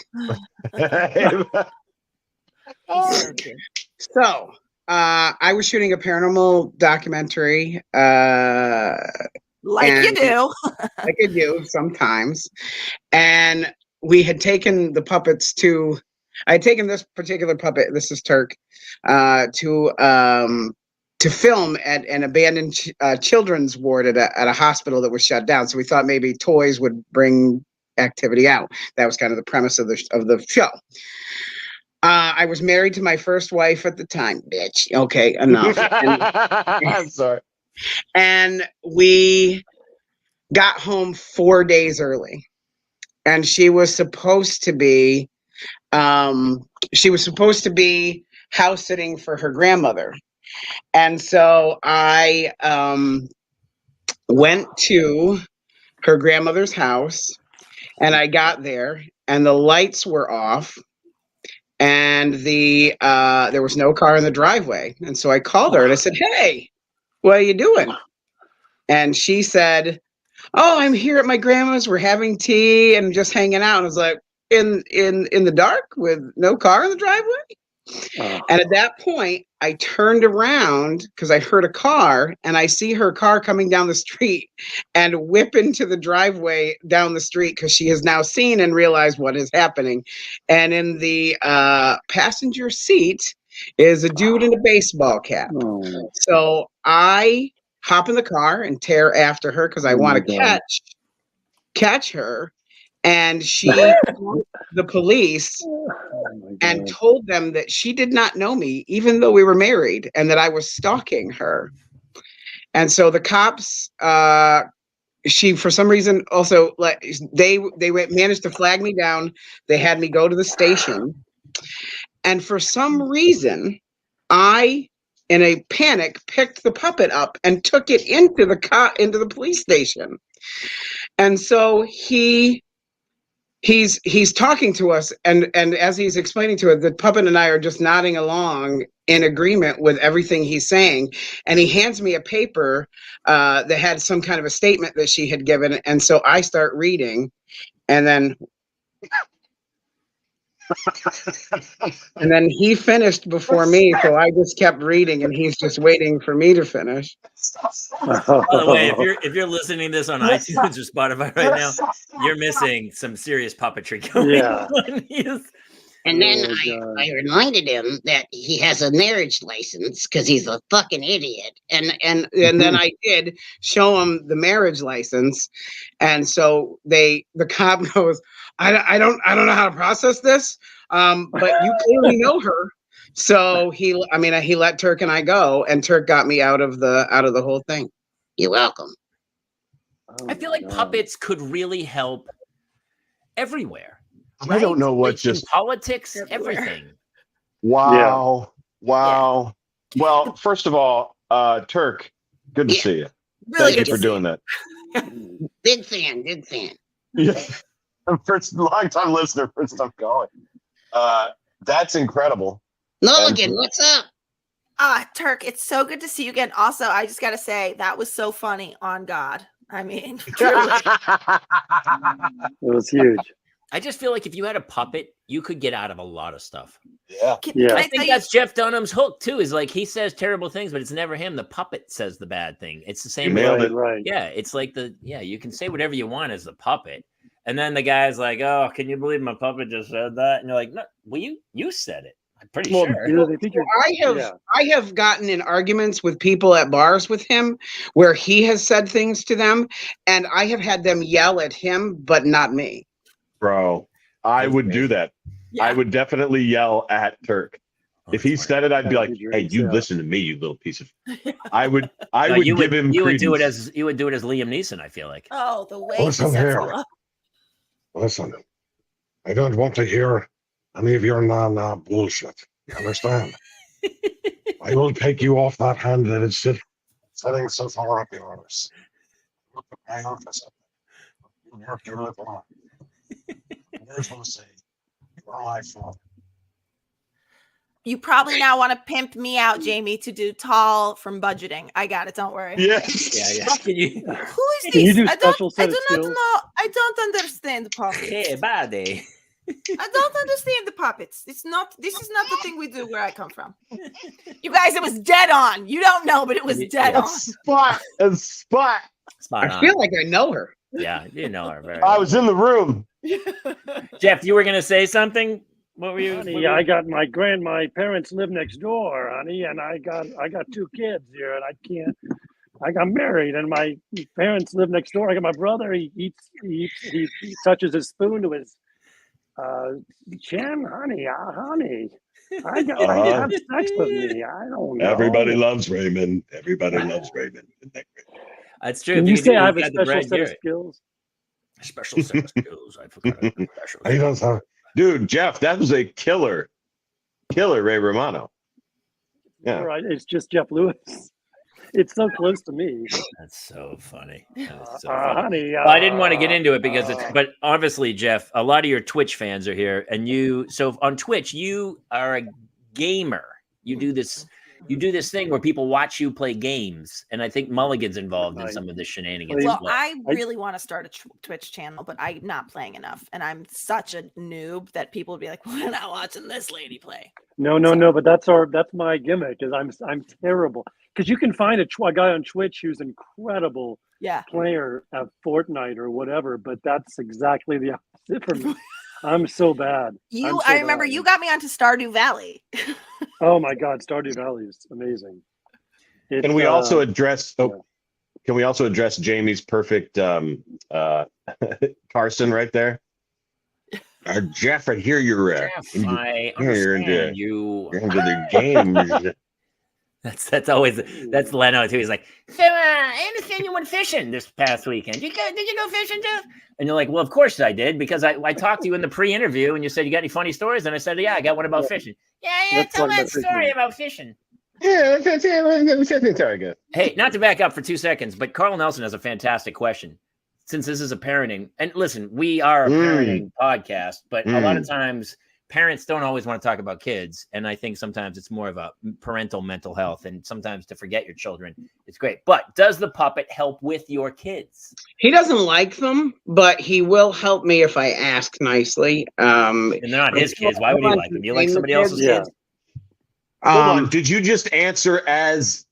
So, I was shooting a paranormal documentary, Like you and- do. like I do sometimes, and we had taken the puppets to. I had taken this particular puppet. This is Turk, to film at an abandoned children's ward at a hospital that was shut down. So we thought maybe toys would bring activity out. That was kind of the premise of the show. I was married to my first wife at the time, bitch. Okay, enough. I'm sorry. And we got home 4 days early. And she was supposed to be house sitting for her grandmother. And so I went to her grandmother's house, and I got there and the lights were off. And there was no car in the driveway. And so I called her and I said, "Hey, what are you doing?" And she said, "Oh, I'm here at my grandma's. We're having tea and just hanging out." And I was like, in the dark with no car in the driveway? And at that point, I turned around because I heard a car, and I see her car coming down the street and whip into the driveway down the street because she has now seen and realized what is happening. And in the passenger seat is a dude in a baseball cap. So I hop in the car and tear after her because I want to catch her. And she called the police and told them that she did not know me, even though we were married, and that I was stalking her. And so the cops, she for some reason also they managed to flag me down. They had me go to the station, and for some reason, I, in a panic, picked the puppet up and took it into the police station. And so he's talking to us, and as he's explaining to it, the puppet and I are just nodding along in agreement with everything he's saying. And he hands me a paper that had some kind of a statement that she had given. And so I start reading, and then he finished before me. So I just kept reading, and he's just waiting for me to finish. By the way, if you're listening to this on iTunes or Spotify right now, you're missing some serious puppetry going on. And then I reminded him that he has a marriage license because he's a fucking idiot. And then I did show him the marriage license, and so the cop goes, I don't know how to process this, but you clearly know her. So he let Turk and I go, and Turk got me out of the whole thing. You're welcome. I feel like puppets could really help everywhere. I don't know what like just politics, everything. Wow. Wow. Well, first of all, Turk, good to see you. Really Thank you for doing that. Big fan. Yeah. First long time listener, first time calling. That's incredible. Mulligan, what's up? Turk, it's so good to see you again. Also, I just gotta say that was so funny on God. I mean, truly. It was huge. I just feel like if you had a puppet, you could get out of a lot of stuff. Yeah. Yeah. I think that's Jeff Dunham's hook too. Is like he says terrible things, but it's never him. The puppet says the bad thing. It's the same. Right. Yeah, it's like you can say whatever you want as the puppet, and then the guy's like, "Oh, can you believe my puppet just said that?" And you're like, "No, well, you said it. I'm pretty sure." You know, they think I have gotten in arguments with people at bars with him where he has said things to them, and I have had them yell at him, but not me. Bro, I would do that. Yeah. I would definitely yell at Turk. If he said it, I'd be That like, would be "Hey, great, you yeah. listen to me, you little piece of." I would No, give him you would do it credence. as Liam Neeson, I feel like. Oh, the way he Listen sets here. you up. Listen, I don't want to hear any of your na-na bullshit. You understand? I will take you off that hand that is sitting so far up yours. Look at my office. You work your little arm. Here's what I say. You are my father. You probably now want to pimp me out, Jamie, to do tall from budgeting. I got it. Don't worry. Yes. Yeah. Can you? Who is Can you this? do I special do set of not skills? know. I don't understand the puppets. Hey, buddy. I don't understand the puppets. This is not the thing we do where I come from. You guys, it was dead on. You don't know, but it was dead on. Spot. Spot I on. feel like I know her. Yeah, you know her very I well. was in the room. Jeff, you were gonna say something? What were you? Honey, I got my parents live next door, honey, and I got 2 kids here, and I can't. I got married, and my parents live next door. I got my brother. He touches his spoon to his chin, honey. Honey, I have sex with me. I don't know. Everybody loves Raymond. Everybody loves Raymond. Isn't that great? That's true. Can If you could say do- I have a got the special Brad set of Garrett. skills? Special set of skills. I forgot. Special. He does have. Dude, Jeff, that was a killer Ray Romano. Yeah. Right, it's just Jeff Lewis. It's so close to me. That's so funny. That's so funny. Honey, Well, I didn't want to get into it because but obviously, Jeff, a lot of your Twitch fans are here, and so on Twitch, you are a gamer. You do this thing where people watch you play games, and I think Mulligan's involved in some of the shenanigans. Well, I really want to start a Twitch channel, but I'm not playing enough, and I'm such a noob that people would be like, "We're not watching this lady play." No, but that's my gimmick. Is I'm terrible because you can find a guy on Twitch who's incredible player at Fortnite or whatever, but that's exactly the opposite for me. I'm so bad. I remember you got me onto Stardew Valley. Oh my God, Stardew Valley is amazing. Can we also address? Can we also address Jamie's perfect Carson right there? Jeff, I hear you're I understand you. You're into the games. That's always Leno too. He's like, so I understand you went fishing this past weekend. Did you go fishing, Jeff? And you're like, well, of course I did, because I talked to you in the pre-interview and you said you got any funny stories, and I said, yeah, I got one about fishing. Yeah, tell that story about fishing. Yeah, sorry, good. Hey, not to back up for 2 seconds, but Carl Nelson has a fantastic question. Since this is a parenting, and listen, we are a parenting podcast, but a lot of times parents don't always want to talk about kids. And I think sometimes it's more of a parental mental health, and sometimes to forget your children. It's great. But does the puppet help with your kids? He doesn't like them, but he will help me if I ask nicely. And they're not his kids. Why would he like them? Do you like somebody else's kids? Hold on. Did you just answer as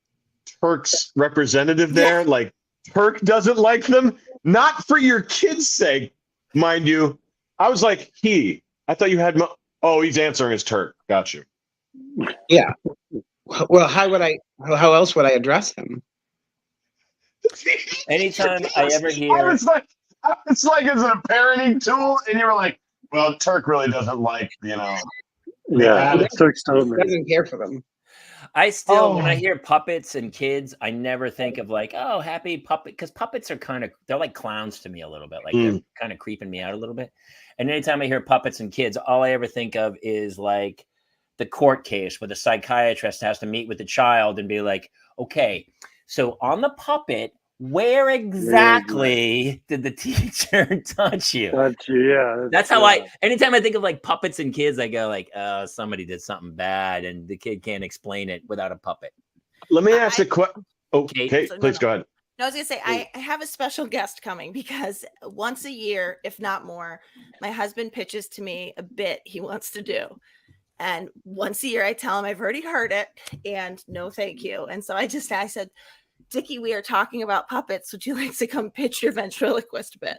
Turk's representative there? Like, Turk doesn't like them? Not for your kids' sake, mind you. I was like, I thought you had. Oh, he's answering as Turk. Got you. Yeah. Well, how else would I address him? Anytime I ever hear. I was like, it's like as a parenting tool, and you were like, well, Turk really doesn't like, Yeah, Turk's He doesn't care for them. I still, when I hear puppets and kids, I never think of like, oh, happy puppet, because puppets are they're like clowns to me a little bit. Like they're kind of creeping me out a little bit. And anytime I hear puppets and kids, all I ever think of is like the court case where the psychiatrist has to meet with the child and be like, okay, so on the puppet, where exactly did the teacher touch you? That's how anytime I think of like puppets and kids, I go like, oh, somebody did something bad and the kid can't explain it without a puppet. Let me ask a question. Okay, So, please go ahead. No, I was going to say, I have a special guest coming because once a year, if not more, my husband pitches to me a bit he wants to do. And once a year, I tell him I've already heard it and no, thank you. And so I said, Dickie, we are talking about puppets. Would you like to come pitch your ventriloquist bit?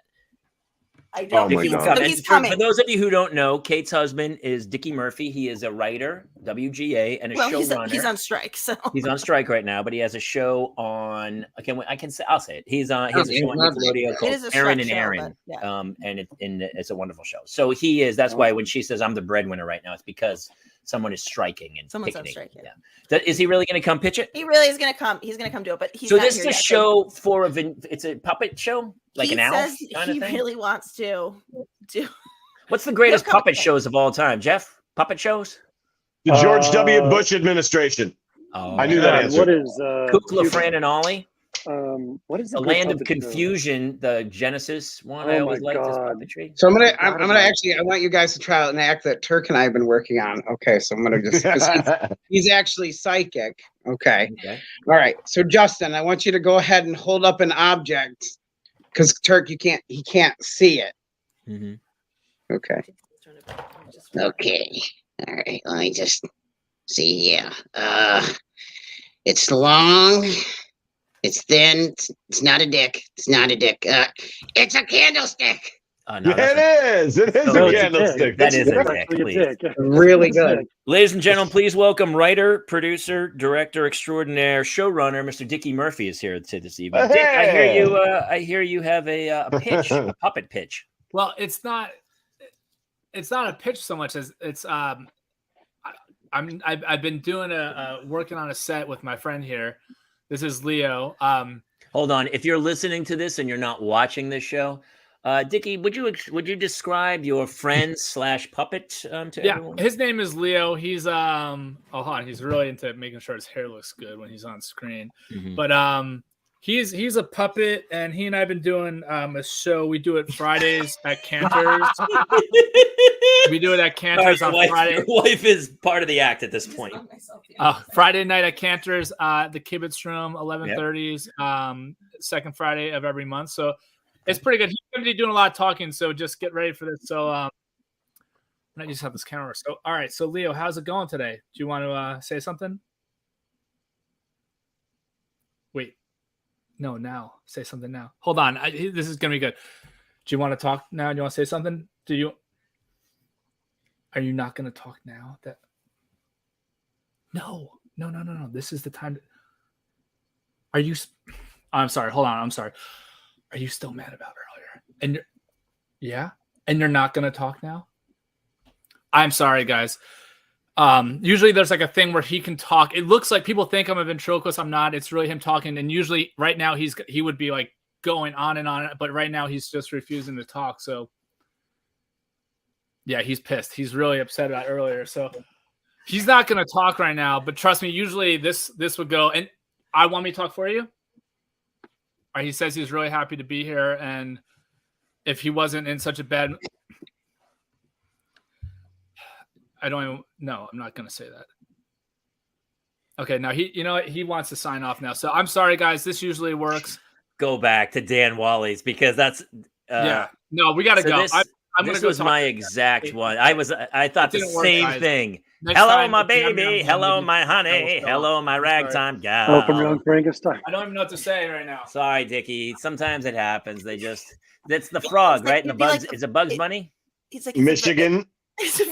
I don't. Oh my Dickie will God. come. So And he's for coming. those of you who don't know, Kate's husband is Dickie Murphy. He is a writer, WGA, and a Well, showrunner. he's on strike, so He's on strike right now, but he has a show on. I'll say it. He has a show on Nickelodeon called is a Aaron Shrek and show, Aaron. but yeah. And it's a wonderful show. So he is. That's why when she says I'm the breadwinner right now, it's because someone is striking and Someone's on picketing. strike, yeah. Is he really going to come pitch it? He really is going to come. He's going to come do it, but he's So not this here is a yet, show for it's a puppet show, like he an Alf says kind of he thing. really wants to do. What's the greatest He'll come puppet again. shows of all time, Jeff? Puppet shows? The George W. Bush administration. Oh, I knew God, that answer. what is Kukla, Fran, and Ollie. what is The great Land of puppet show? Confusion, the Genesis one. Oh I always my liked his God. puppetry. So I'm forgot gonna about it. actually, I want you guys to try out an act that Turk and I have been working on. Okay, so I'm gonna just, 'cause he's actually psychic. Okay. Okay. All right. So Justin, I want you to go ahead and hold up an object, because Turk, he can't see it. Mm-hmm. Okay. Okay. All right. Let me just see. Yeah. It's long. It's thin. It's not a dick. It's not a dick. It's a candlestick. No, Yeah, it is. It is No, a it's a candlestick. That is a That's dick, actually a please. dick. Really It's a good. dick. Ladies and gentlemen, please welcome writer, producer, director extraordinaire, showrunner, Mr. Dickie Murphy is here this evening. Dick, I hear you have a pitch, a puppet pitch. Well, it's not a pitch so much as it's I've been doing working on a set with my friend here. This is Leo. Hold on. If you're listening to this and you're not watching this show, Dickie, would you describe your friend / puppet to everyone? His name is Leo. He's hold on, he's really into making sure his hair looks good when he's on screen. Mhm. But he's a puppet, and he and I've been doing a show. We do it Fridays at Cantor's. We do it at Cantor's on Friday. Your wife is part of the act at this point. Friday night at Cantor's, the Kibitz Room, 11:30s, second Friday of every month. So it's pretty good. He's going to be doing a lot of talking, so just get ready for this. So I just have this camera. So all right. So Leo, how's it going today? Do you want to say something? Wait, no, now say something now. Hold on. This is going to be good. Do you want to talk now? Do you want to say something? Are you not going to talk now? No. This is the time. I'm sorry. Hold on. I'm sorry. Are you still mad about earlier? And you're not going to talk now? I'm sorry, guys. Usually there's like a thing where he can talk. It looks like people think I'm a ventriloquist. I'm not. It's really him talking. And usually right now he would be like going on and on. But right now he's just refusing to talk. So yeah, he's pissed. He's really upset about earlier. So he's not going to talk right now. But trust me, usually this would go. And I want me to talk for you. He says he's really happy to be here, and if he wasn't in such a bad, I'm not going to say that. Okay, now he wants to sign off now. So I'm sorry, guys. This usually works. Go back to Dan Wally's because that's No, we got to go. This was my exact one. I thought the same thing. Next Hello, time, my if you have me baby. on, Hello, maybe my honey. I will stop. Hello, my I'm ragtime gal. Oh, from Young Frankenstein. I don't even know what to say right now. Sorry, Dickie. Sometimes it happens. That's the frog, right? And the Bugs. Is it Bugs Bunny? He's like Michigan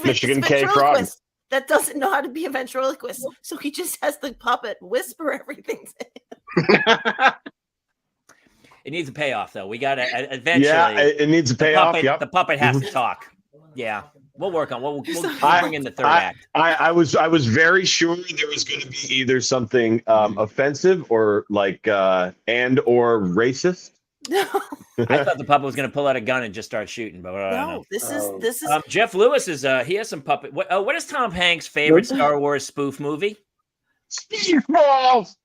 Michigan K. Frog. ventriloquist that doesn't know how to be a ventriloquist, so he just has the puppet whisper everything to him. It needs a payoff, though. We got to eventually. Yeah, it needs a payoff. Yep. The puppet has to talk. Yeah, we'll work on. We'll bring in the third act. I was very sure there was going to be either something offensive or like and or racist. No, I thought the puppet was going to pull out a gun and just start shooting, but I don't know. this is Jeff Lewis is he has some puppet. What is Tom Hanks' favorite Star Wars spoof movie? Speedballs.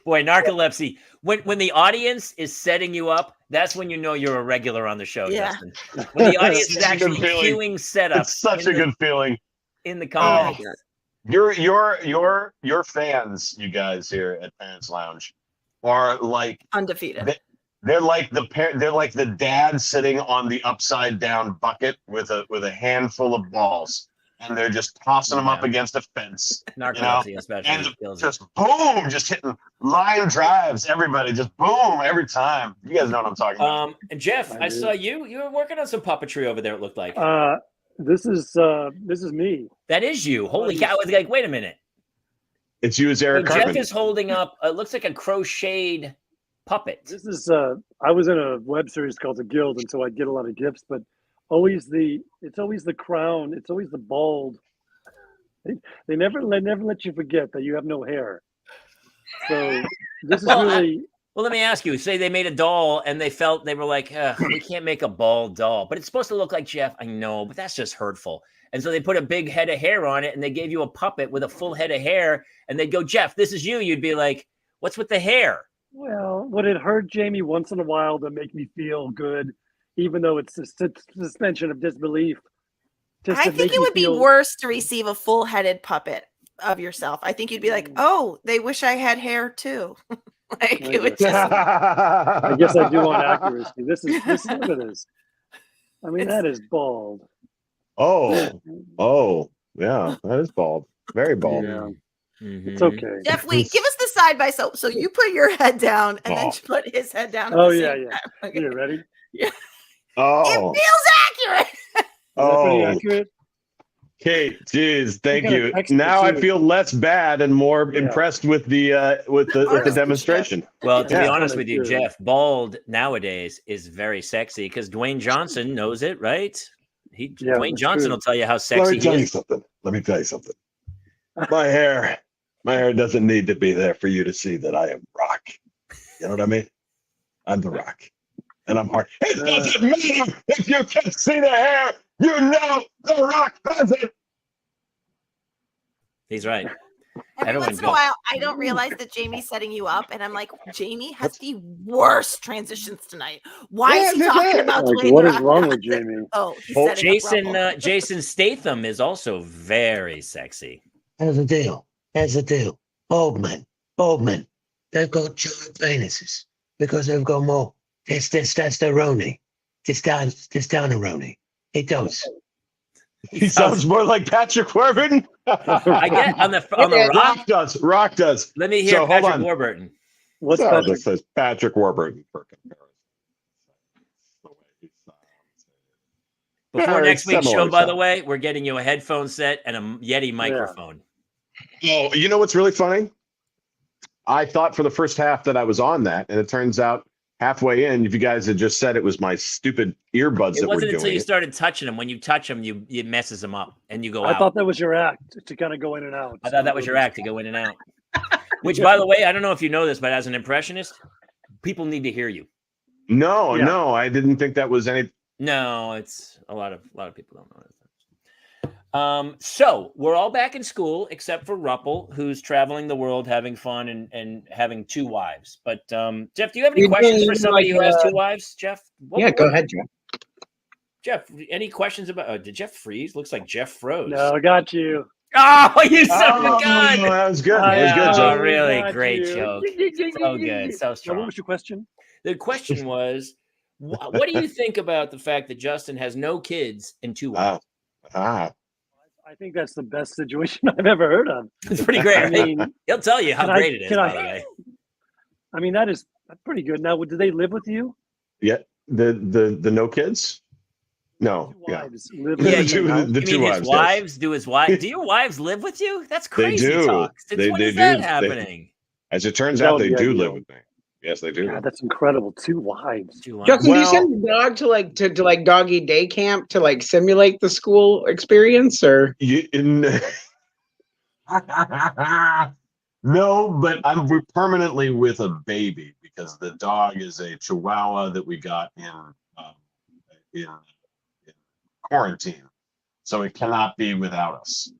Boy, narcolepsy. When the audience is setting you up, that's when you know you're a regular on the show, Yeah. Justin. When the audience is Such a actually good feeling. cueing setup. It's such a good feeling. in the comments. Your fans, you guys here at Parents Lounge, are like undefeated. They're like the dad sitting on the upside down bucket with a handful of balls. and they're just tossing them up against a fence. Narcolepsy, especially. And kills just boom, just hitting line drives. Everybody just boom every time. You guys know what I'm talking about. And Jeff, I I do. saw you. You were working on some puppetry over there. It looked like This is me. that is you. Holy cow! I was like, wait a minute. It's you as Eric So Jeff Cartman. is holding up. It looks like a crocheted puppet. This is I was in a web series called The Guild, and so I'd get a lot of gifts, but it's always the crown, it's always the bald. They never let you forget that you have no hair. So this is really Well, let me ask you. Say they made a doll, and they were like, we can't make a bald doll, but it's supposed to look like Jeff. I know, but that's just hurtful. And so they put a big head of hair on it, and they gave you a puppet with a full head of hair, and they'd go, Jeff, this is you. You'd be like, what's with the hair? well, would it hurt Jamie once in a while to make me feel good, even though it's a suspension of disbelief? Just I to think make it me would be feel- worse to receive a full-headed puppet of yourself. I think you'd be like, oh, they wish I had hair too. Like it would just I guess I do want accuracy. This is look at this. I mean, that is bald. Oh, yeah, that is bald. Very bald. Yeah, Mm-hmm. it's okay. Jeff, wait, give us the side by side. So you put your head down and then put his head down. At Oh, the yeah, same yeah. time. Okay. You ready? Oh, It feels accurate. Is that pretty oh, accurate? Kate, geez, thank gotta you. text me, Now I too. feel less bad and more Yeah. impressed with the demonstration. Well, to be Yeah. honest with you, Good. Jeff, bald nowadays is very sexy because Dwayne Johnson knows it, right? Yeah, Dwayne that's Johnson true. will tell you how Let sexy me he tell you is. something. Let me tell you something. My hair doesn't need to be there for you to see that I am rock. You know what I mean? I'm the rock. And I'm hard. It doesn't matter if you can see the hair. You know the rock has it. He's right. Every Everyone once in a goes- while, I don't realize that Jamie's setting you up, and I'm like, Jamie has the worst transitions tonight. Why is he talking about Like, Dwayne what is Rock wrong with Johnson? Jamie? Oh, he's Oh, setting up Jason Rumble. Jason Statham is also very sexy. Here's the deal. Here's the deal. Bald men. They've got giant penises because they've got more testosterone. Testosterone. It does. He sounds more like Patrick Warburton. I get on the Rock. Rock does. Let me hear So, hold Patrick on. Warburton. What's So Patrick? this says Patrick Warburton for comparison. Before Very next week's show, similar by the sound. way, we're getting you a headphone set and a Yeti microphone. Oh, you know what's really funny? I thought for the first half that I was on that, and it turns out halfway in, if you guys had just said it was my stupid earbuds It that were wasn't until doing you it. started touching them. When you touch them, it messes them up, and you go I out. thought that was your act to kind of go in and out. I thought that was your act to go in and out. Which, by the way, I don't know if you know this, but as an impressionist, people need to hear you. No, Yeah. no, I didn't think that was any. No, it's a lot of people don't know that. So we're all back in school except for Ruppel, who's traveling the world, having fun and having 2 wives. But Jeff, do you have any You're questions doing for somebody who like, has 2 wives? Jeff? Yeah, go ahead, Jeff. Jeff, any questions about? Did Jeff freeze? Looks like Jeff froze. No, I got you. Oh, you son of a Oh, gun! that was good. That was Yeah, good, Jeff. really got great you. joke. So good, so Now, strong. what was your question? The question was, what do you think about the fact that Justin has no kids and 2 wives? I think that's the best situation I've ever heard of. It's pretty great. I Right? mean, He'll tell you how can I- great it is, can by I- the way. I mean, that's pretty good. Now, do they live with you? Yeah, the no kids. No, Two yeah. wives live Yeah, with two- you. the You two mean wives, his yes. wives? Do his wives? Do your wives live with you? That's They crazy do. talk. Since They- when they is that do. They- happening? As it turns That out, would they be do ideal. live with me. Yes, they do. God, that's incredible. 2 wives. 2 wives. Justin, do you Well- send your dog to like doggy day camp to like simulate the school experience, or No, but we're permanently with a baby because the dog is a Chihuahua that we got in quarantine, so it cannot be without us.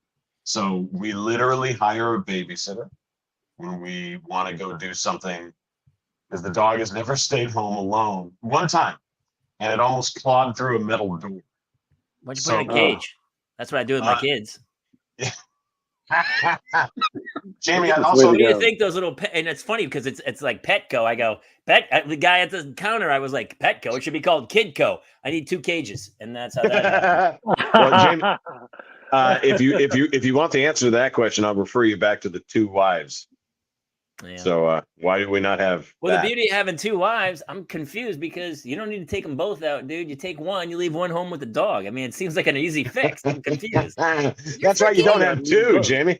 So we literally hire a babysitter when we want to go do something, because the dog has never stayed home alone one time, and it almost clawed through a metal door. Why'd you put it in a So- cage? That's what I do with my kids. Jamie, I That's also way What to do you go. think those little and it's funny because it's like Petco. I go the guy at the counter. I was like Petco. It should be called Kidco. I need 2 cages, and that's how that happened. Well, Jamie- If you want the answer to that question, I'll refer you back to the 2 wives. Yeah. So why do we not have? Well, that? the beauty of having 2 wives, I'm confused because you don't need to take them both out, dude. You take one, you leave one home with the dog. I mean, it seems like an easy fix. I'm confused. That's why you don't have 2, Jamie.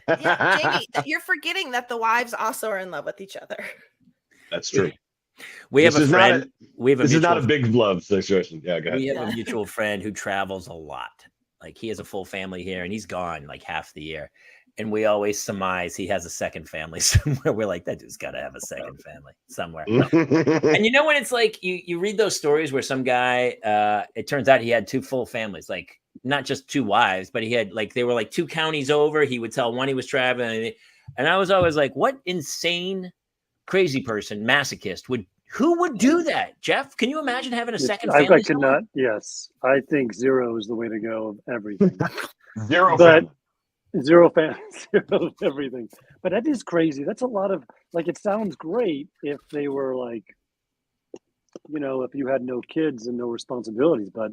Yeah, Jamie, you're forgetting that the wives also are in love with each other. That's true. We have a friend. This is not a big love situation. Yeah, go ahead. We have a mutual friend who travels a lot. Like he has a full family here, and he's gone like half the year. And we always surmise he has a second family somewhere. We're like, that dude's got to have a second family somewhere. And you know when it's like you read those stories where some guy, it turns out he had 2 full families, like not just 2 wives, but he had like they were like 2 counties over. He would tell one he was traveling, and I was always like, what insane, crazy person, masochist who would do that? Jeff, can you imagine having a second family? I cannot. Yes, I think 0 is the way to go of everything. 0 but. 0 fans, 0 everything. But that is crazy. That's a lot of like. It sounds great if they were like, if you had no kids and no responsibilities. But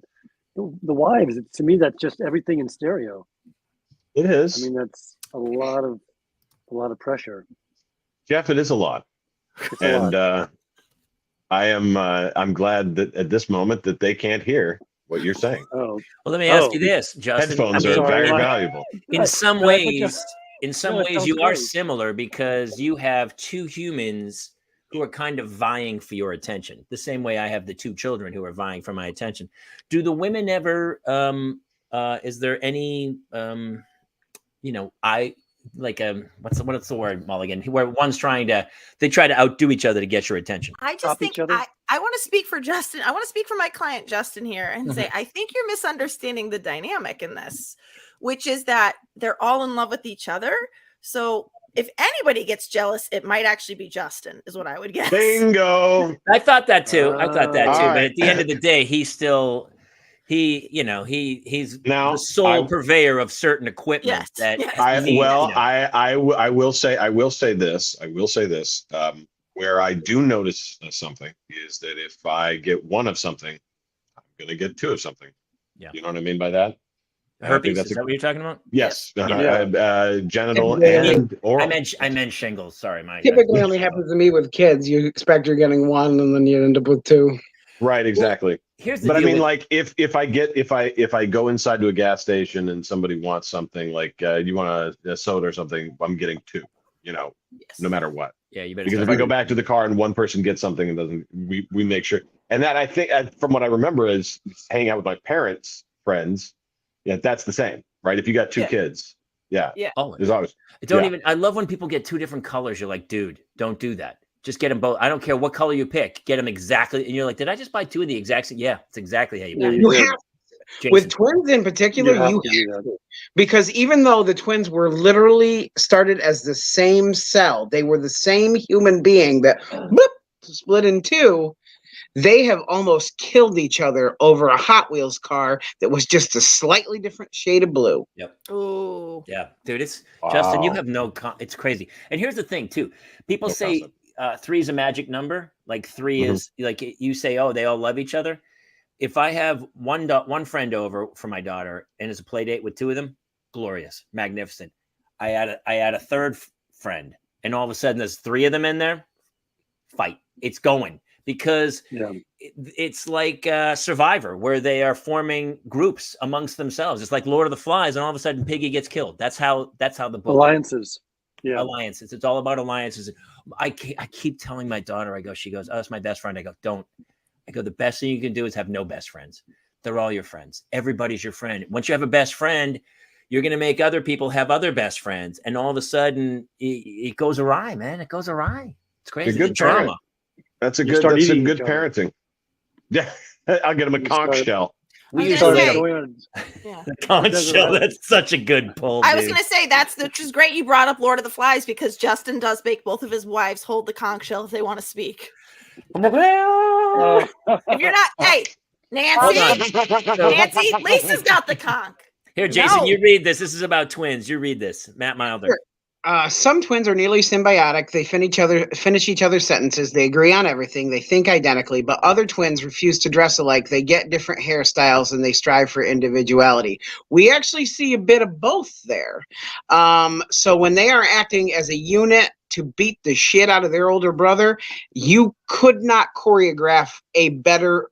the wives, to me, that's just everything in stereo. It is. I mean, that's a lot of pressure. Jeff, it is a lot. And I'm glad that at this moment that they can't hear what you're saying. Oh, well, let me ask you this, Justin. Headphones are very valuable. In some ways, you are great. similar because you have 2 humans who are kind of vying for your attention. The same way I have the 2 children who are vying for my attention. Do the women ever? Is there any? What's the word, Mulligan? Where one's they try to outdo each other to get your attention. I just think I want to speak for Justin. I want to speak for my client Justin here and say I think you're misunderstanding the dynamic in this, which is that they're all in love with each other. So if anybody gets jealous, it might actually be Justin, is what I would guess. Bingo. I thought that too. But right. at the end of the day, he's still. He's now, the sole purveyor of certain equipment. I will say this. Where I do notice something is that if I get 1 of something, I'm going to get 2 of something. Yeah. You know what I mean by that? Herpes, is that what you're talking about? Yes. Yeah. Genital and oral. I meant shingles. Sorry, my typically only happens to me with kids. You expect you're getting 1 and then you end up with 2. Right, exactly. But I mean, like if I go inside to a gas station and somebody wants something like you want a soda or something, I'm getting 2. No matter what. Yeah, you better. Because if we go back to the car and one person gets something and doesn't, we make sure. And that I think, from what I remember, is hanging out with my parents' friends. Yeah, that's the same, right? If you got 2 kids, yeah. There's always. I love when people get 2 different colors. You're like, dude, don't do that. Just get them both. I don't care what color you pick. Get them exactly. And you're like, did I just buy 2 of the exact same? Yeah, it's exactly how you buy it. You have with twins in particular, you have to, because even though the twins were literally started as the same cell, they were the same human being that split in 2. They have almost killed each other over a Hot Wheels car that was just a slightly different shade of blue. Yep. Oh. Yeah, dude. It's Justin. You have it's crazy. And here's the thing, too. People say 3 is a magic number. Like 3 is like you say, oh, they all love each other. If I have one friend over for my daughter and it's a play date with 2 of them, glorious, magnificent. I add a 3rd friend, and all of a sudden there's 3 of them in there. Fight. It's going. Because it's like Survivor, where they are forming groups amongst themselves. It's like Lord of the Flies, and all of a sudden Piggy gets killed. That's how the book alliances. Yeah, alliances. It's all about alliances. I keep telling my daughter. She goes, "Oh, that's my best friend." I go, "Don't." I go, "The best thing you can do is have no best friends. They're all your friends. Everybody's your friend. Once you have a best friend, you're going to make other people have other best friends, and all of a sudden it goes awry, man. It goes awry. It's crazy. It's a good drama. That's a good parenting. Yeah, I'll get him a conch shell. The conch shell. That's such a good pull. I was going to say which is great. You brought up Lord of the Flies because Justin does make both of his wives hold the conch shell if they want to speak. If you're not, hey, Nancy, Lisa's got the conch. Here, Jason, you read this. This is about twins. You read this, Matt Milder. Sure. Some twins are nearly symbiotic. They finish each other's sentences. They agree on everything. They think identically, but other twins refuse to dress alike. They get different hairstyles and they strive for individuality. We actually see a bit of both there. So when they are acting as a unit to beat the shit out of their older brother, you could not choreograph a better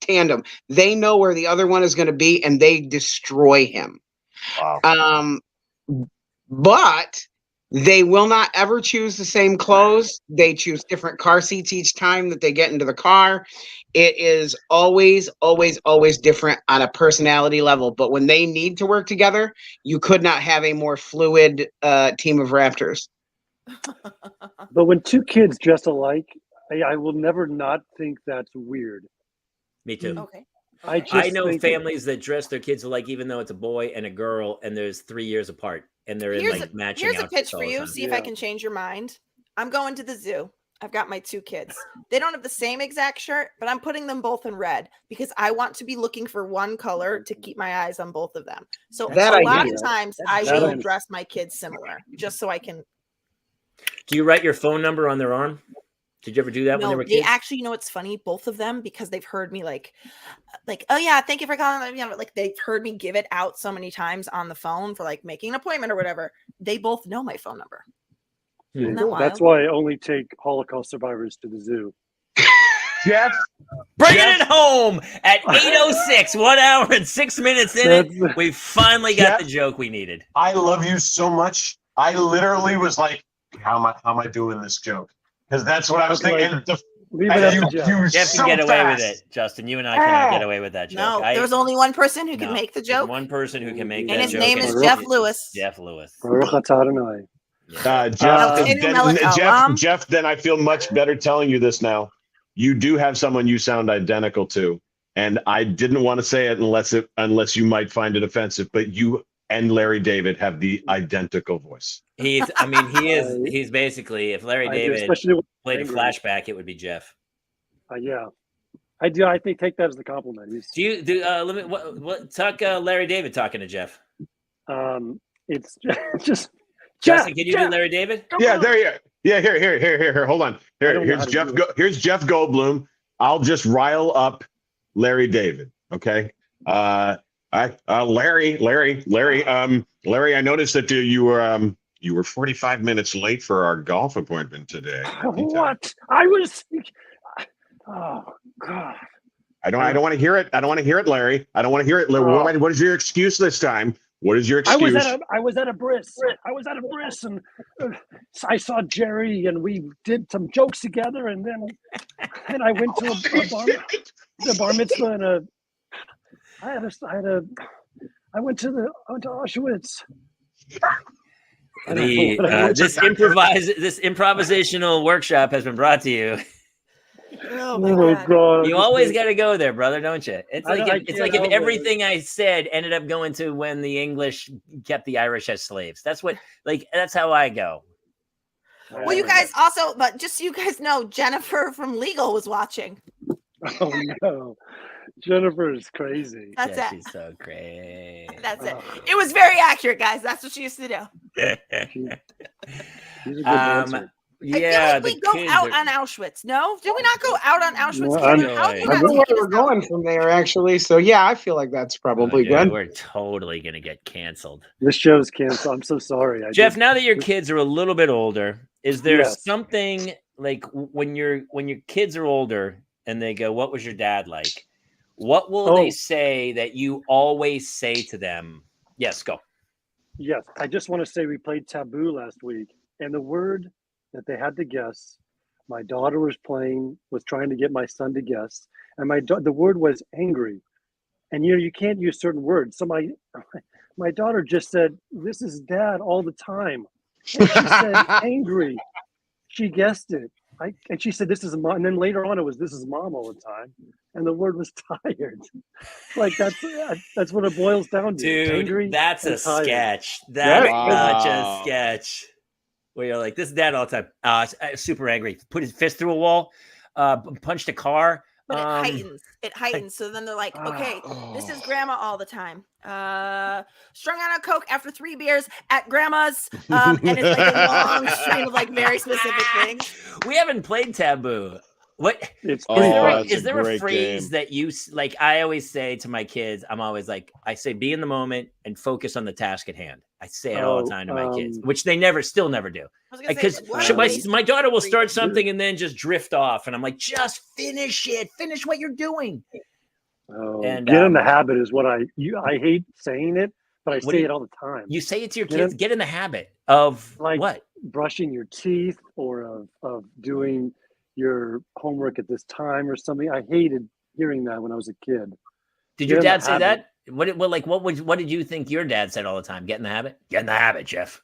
tandem. They know where the other one is going to be and they destroy him. Wow. But they will not ever choose the same clothes. They choose different car seats each time that they get into the car. It is always, always, always different on a personality level. But when they need to work together, you could not have a more fluid team of Raptors. But when two kids dress alike, I will never not think that's weird. Me too. Okay. I know families that dress their kids alike, even though it's a boy and a girl, and there's 3 years apart, and they're in matching. Here's a pitch for you. See if I can change your mind. I'm going to the zoo. I've got my two kids. They don't have the same exact shirt, but I'm putting them both in red because I want to be looking for one color to keep my eyes on both of them. So a lot of times I will dress my kids similar just so I can. Do you write your phone number on their arm? Did you ever do that when they were kids? They actually, it's funny, both of them, because they've heard me like, oh yeah, thank you for calling. They've heard me give it out so many times on the phone for making an appointment or whatever. They both know my phone number. That's why I only take Holocaust survivors to the zoo. Jeff, bringing it home at 8:06, 1 hour and 6 minutes in it. We finally got the joke we needed. I love you so much. I literally was like, how am I doing this joke? Because that's what I was thinking. Leave it up to Jeff. Jeff can get away with it, Justin. You and I cannot get away with that joke. No, there's only one person who can make the joke. One person who can make that joke. And his name is Jeff Lewis. Jeff Lewis. Jeff, then I feel much better telling you this now. You do have someone you sound identical to. And I didn't want to say it unless you might find it offensive, but you and Larry David have the identical voice. He's basically, if Larry David played a flashback, it would be Jeff. Yeah, I do. I take that as the compliment. Talk Larry David talking to Jeff. It's just Justin, can you do Larry David? Yeah, there you are. Yeah, here. Hold on. Here's Jeff. Here's Jeff Goldblum. I'll just rile up Larry David. Okay. Larry. I noticed that you were 45 minutes late for our golf appointment today. What? I was. Oh God. I don't want to hear it. I don't want to hear it, Larry. I don't want to hear it. What is your excuse this time? What is your excuse? I was at a bris. And I saw Jerry, and we did some jokes together, and then I went to the bar mitzvah, and I went to Auschwitz. This improvisational workshop has been brought to you. Oh my God. You always got to go there, brother, don't you? It's like if everything I said ended up going to when the English kept the Irish as slaves. That's how I go. Well, you guys also, but just so you guys know, Jennifer from Legal was watching. Oh no. Jennifer is crazy. That's it. She's so great. That's it. It was very accurate, guys. That's what she used to do. She's a good dancer. Yeah, I feel like we go out on Auschwitz. No, did we not go out on Auschwitz? I know where we're going from there, actually. So yeah, I feel like that's probably good. We're totally gonna get canceled. This show's canceled. I'm so sorry. Jeff, now that your kids are a little bit older, is there something like when your kids are older and they go, "What was your dad like?" What will they say that you always say to them? Yes, go. Yes, I just want to say we played Taboo last week, and the word that they had to guess, my daughter was trying to get my son to guess, and the word was angry. And you can't use certain words. So my daughter just said, "This is Dad all the time," and she said angry. She guessed it. And she said, "This is Mom." And then later on, it was, "This is Mom all the time." And the word was tired. That's what it boils down to. Dude, angry. That's a sketch. That's such a sketch. Where you're like, "This is Dad all the time. Super angry. Put his fist through a wall. Punched a car. But it Um, heightens. It heightens. So then they're like, okay, this is grandma all the time. Strung out on coke after 3 beers at grandma's. And it's like a long string of like very specific things. We haven't played Taboo. What It's Oh, pretty fun. that's is a there a great phrase game. that you like? I always say to my kids, I'm always like, I say, be in the moment and focus on the task at hand. I say it all the time to my kids, which they still never do. I was gonna Because say, what a waste my daughter will of start freedom. something and then just drift off, and I'm like, just finish it, finish what you're doing. And, Get in the habit is what I hate saying it, but I What say do you- it all the time. You say it to your Get in- kids, get in the habit of Like what? brushing your teeth or of doing your homework at this time or something. I hated hearing that when I was a kid. Did Get your in the dad say habit. that? What did you think your dad said all the time? Get in the habit. Get in the habit, Jeff.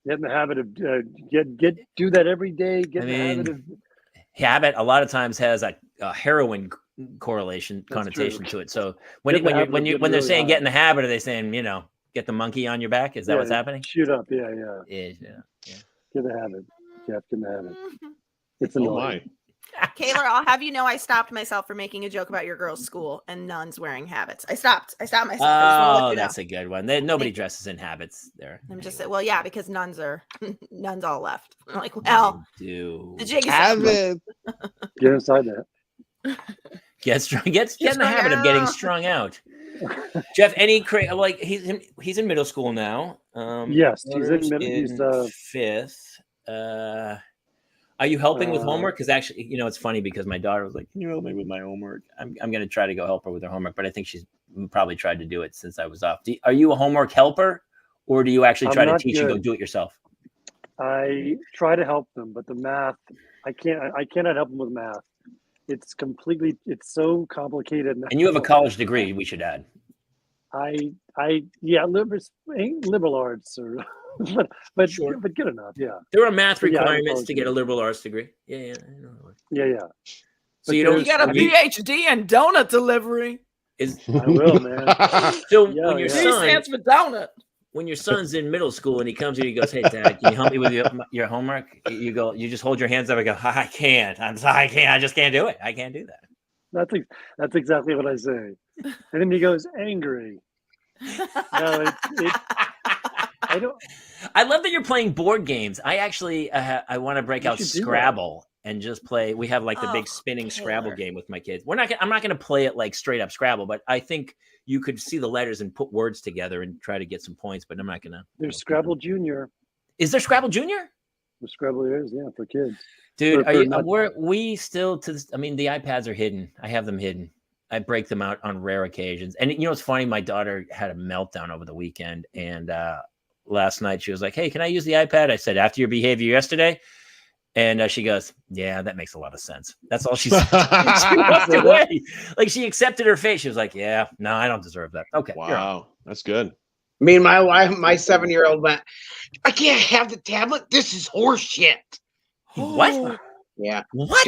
Get in the habit of do that every day. Get in the habit of Habit a lot of times has a heroin connotation true. to it. So Get in the habit of when getting they're really saying high. get in the habit, are they saying get the monkey on your back? Is that what's happening? Shoot up, yeah. Yeah. Get in the habit, Jeff. Get in the habit. It's Oh annoying. my. Kaylor, I'll have you know I stopped myself from making a joke about your girls' school and nuns wearing habits. I stopped myself. I just wanna let Oh, you know. that's a good one. Nobody dresses in habits there. I'm just saying, well, yeah, because nuns all left. I'm like, well, do the jig is up. Habit. Get inside that. get strung. Get in the habit of getting strung out. Jeff, any like he's in middle school now. Yes, he's in daughter's middle. He's fifth. Are you helping with homework? Because actually, it's funny because my daughter was like, "Can you help me with my homework?" I'm going to try to go help her with her homework, but I think she's probably tried to do it since I was off. Are you a homework helper, or do you actually try to teach and go do it yourself? I try to help them, but the math, I cannot help them with math. It's so complicated. And you have a college degree, we should add. Liberal arts or but Sure. but good enough, yeah. There are math But yeah, I have a requirements college to get a degree. liberal arts degree. Yeah. Yeah. So you don't. You got a PhD in donut delivery. Is I will, man. so Yeah, when your yeah. C son stands for donut. when your son's in middle school and he comes to you, he goes, "Hey, Dad, can you help me with your homework?" You just hold your hands up and go, "I can't. I'm sorry, I can't. I just can't do it. I can't do that." That's exactly what I say. And then he goes angry. No, I don't. I love that you're playing board games. I actually I want to break You out should do that. Scrabble and just play. We have like the big spinning Scrabble game with my kids. I'm not going to play it like straight up Scrabble, but I think you could see the letters and put words together and try to get some points. But I'm not going to. There's Scrabble Junior. Is there Scrabble Junior? The Scrabble is, yeah, for kids. Dude, For we still to this? I mean, the iPads are hidden. I have them hidden. I break them out on rare occasions. And it's funny. My daughter had a meltdown over the weekend, and last night she was like, "Hey, can I use the iPad?" I said, "After your behavior yesterday." And she goes, "Yeah, that makes a lot of sense." That's all she said. She walked away. Like she accepted her fate. She was like, "Yeah, no, I don't deserve that." Okay. Wow, that's good. Me and my wife, my 7-year-old went, "I can't have the tablet. This is horse shit." What? Yeah. What?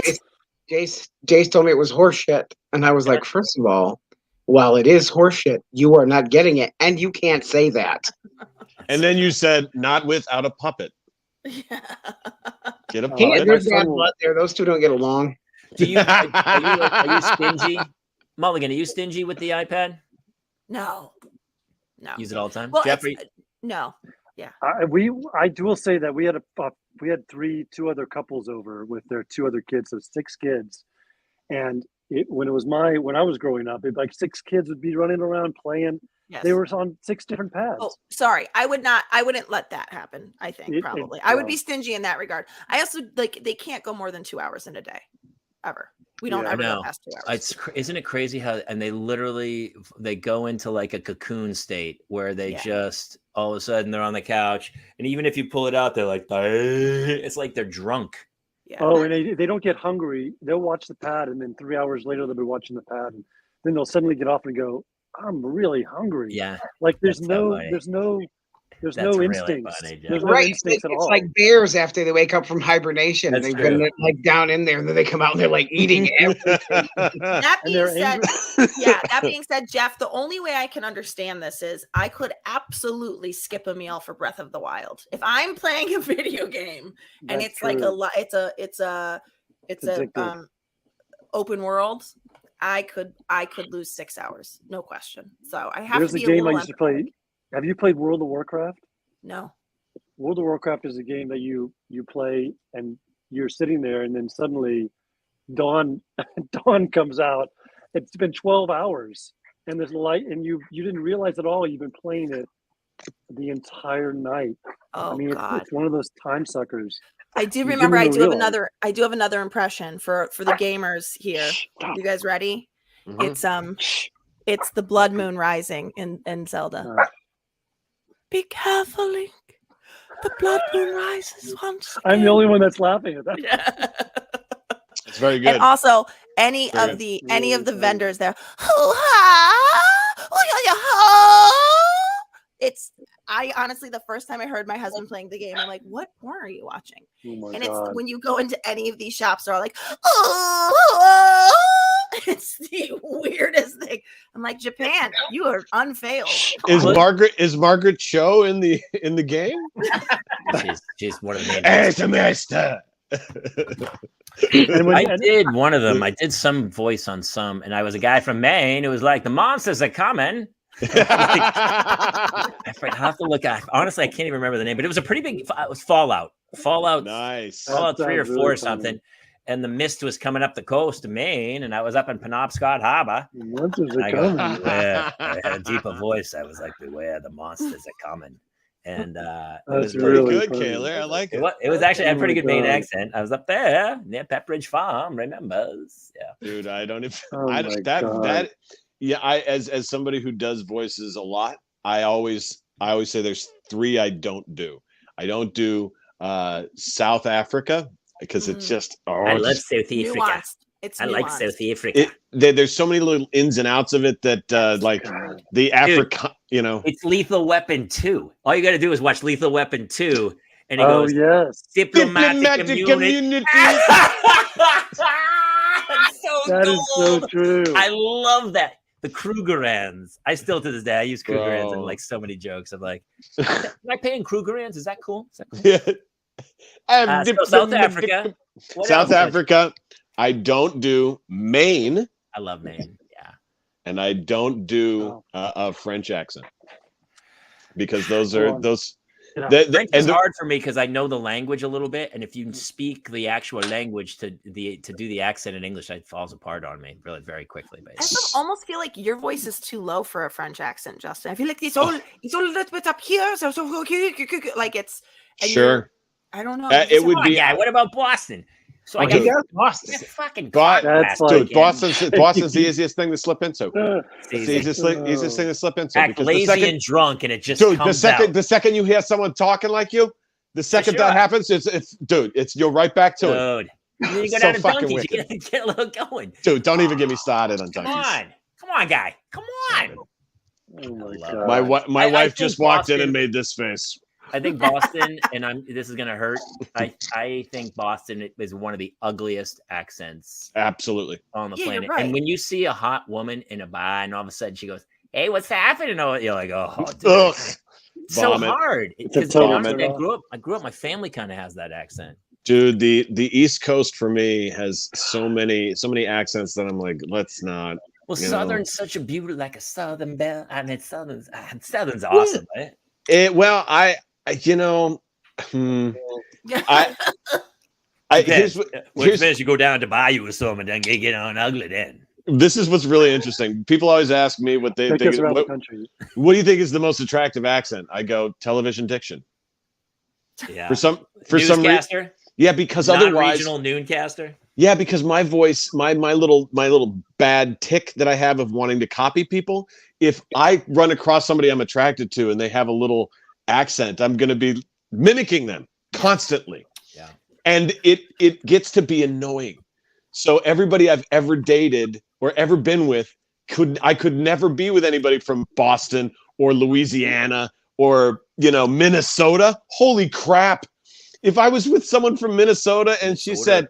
Jace told me it was horse shit. And I was like, first of all, while it is horse shit, you are not getting it. And you can't say that. And then you said, "Not without a puppet." Yeah. Get a He puppet. and there's bad blood there. Those two don't get along. Are you stingy? Mulligan, are you stingy with the iPad? No. Use it all the time? Well, Jeffrey? no. Yeah. I will say that we had two other couples over with their 2 other kids, so 6 kids, and when I was growing up, like 6 kids would be running around playing. Yes. They were on 6 different pads. Oh, sorry. I wouldn't let that happen. I think probably. I would be stingy in that regard. I also they can't go more than 2 hours in a day, ever. We don't ever go past 2 hours. Isn't it crazy how and they go into like a cocoon state where they just all of a sudden they're on the couch, and even if you pull it out, they're like, it's like they're drunk. Yeah. Oh, and they don't get hungry. They'll watch the pad, and then 3 hours later they'll be watching the pad, and then they'll suddenly get off and go, "I'm really hungry." Yeah. Like there's That's no funny. there's no That's no really instincts. funny, Jeff. There's no Right. instincts at It's all. like bears after they wake up from hibernation. That's They've true. been like down in there, and then they come out and they're like eating everything. That And being they're said, angry. that being said, Jeff, the only way I can understand this is I could absolutely skip a meal for Breath of the Wild. If I'm playing a video game and That's it's like true. it's a Addictive. open world, I could lose 6 hours, no question. So I have There's to a be game a I little used to play. Have you played World of Warcraft? No. World of Warcraft is a game that you play and you're sitting there, and then suddenly dawn comes out. It's been 12 hours, and there's light, and you didn't realize at all you've been playing it the entire night. Oh I mean, God. it's one of those time suckers. I do You remember. didn't I even do have realize. another impression for the gamers here. Stop. You guys ready? Mhm. It's the blood moon rising in Zelda. Be careful, Link. The blood moon rises once again. I'm the only one that's laughing at that. It's very good. And also, any Very of good. the vendors there, hoo-ha, hoo-ya-ya-ha. I honestly, the first time I heard my husband playing the game, I'm like, what porn are you watching? Oh my And God. it's when you go into any of these shops, they're all like, oh, it's the weirdest thing. I'm like, Japan, you are unfailed. Is Margaret Cho in the game? She's one of the main. As a master. I did one of them. I did some voice on some, and I was a guy from Maine. It was like the monsters are coming. I have to look at. Honestly, I can't even remember the name, but it was a pretty big. It was Fallout. Nice. Fallout 3 or 4 or really something. And the mist was coming up the coast of Maine, and I was up in Penobscot Harbor. Monsters And are I go, coming. "Beware." I had a deeper voice. I was like, "Beware, the monsters are coming." And it That's was really Good, funny. Kayla. I like it. It was actually I had a pretty good Maine God. accent. I was up there near Pepperidge Farm. Remembers? Yeah. Dude, I don't even. Oh I my that God. that. Yeah, I as somebody who does voices a lot, I always say there's 3 I don't do. I don't do South Africa because it's just I love South Africa. Nuanced. It's I like nuanced. South Africa. there's so many little ins and outs of it that like the Africa, you know. It's Lethal Weapon 2. All you got to do is watch Lethal Weapon 2, and it Oh goes yes, diplomatic community. It's so that is so gold. true. I love that. The Krugerrands. I still to this day I use Krugerrands in Bro. like so many jokes. I'm like, am I paying Krugerrands? Is that cool? Is that cool? Yeah. So South Africa. What South else? Africa. I don't do Maine, I love Maine. Yeah. and I don't do a French accent because those are Well, those. Yeah. French And is hard for me because I know the language a little bit, and if you speak the actual language to do the accent in English, it falls apart on me really very quickly. I Basically. almost feel like your voice is too low for a French accent, Justin. I feel like it's all a little bit up here, so like it's and Sure. you're- I don't know. It would be. Yeah. What about Boston? So I Okay. got Boston. fucking But- That's podcast like- Dude, Boston's the easiest thing to slip into. It's the Easy. easiest thing to slip into. Act Because the lazy second, and drunk, and it just dude, comes the out. second you hear someone talking like you, the second sure. that happens, it's you're right back to it. Dude, and then you go So down to fucking donkeys. You wicked. get a little going. Dude, don't even get me started on Come donkeys. on, guy. Come on. Oh my love God. My I wife think just walked in and Boston- made this face. I think Boston, and this is gonna hurt. I think Boston is one of the ugliest accents Absolutely. on the Yeah, you're planet. right. And when you see a hot woman in a bar, and all of a sudden she goes, "Hey, what's happening?" Oh, you're like, "Oh, dude, Ugh. it's so Vomit. hard." It's a Because total honestly, turn off. I grew up. My family kind of has that accent. Dude, the East Coast for me has so many accents that I'm like, let's not. Well, You know. Southern's such a beauty, like a Southern belle. I mean, Southern's awesome, right? Well, you know, I here's what- here's- you go down to Bayou or something, then get on ugly then. this is what's really interesting. People always ask me what they Take think. us around the What, country. what do you think is the most attractive accent? I go television diction. Yeah. For some reason, Newscaster, yeah, because otherwise, non-regional nooncaster. yeah, because my voice, my little bad tick that I have of wanting to copy people. If I run across somebody I'm attracted to and they have a little accent, I'm going to be mimicking them constantly. Yeah. And it gets to be annoying. So everybody I've ever dated or ever been with I could never be with anybody from Boston or Louisiana or, Minnesota. Holy crap. If I was with someone from Minnesota and she said,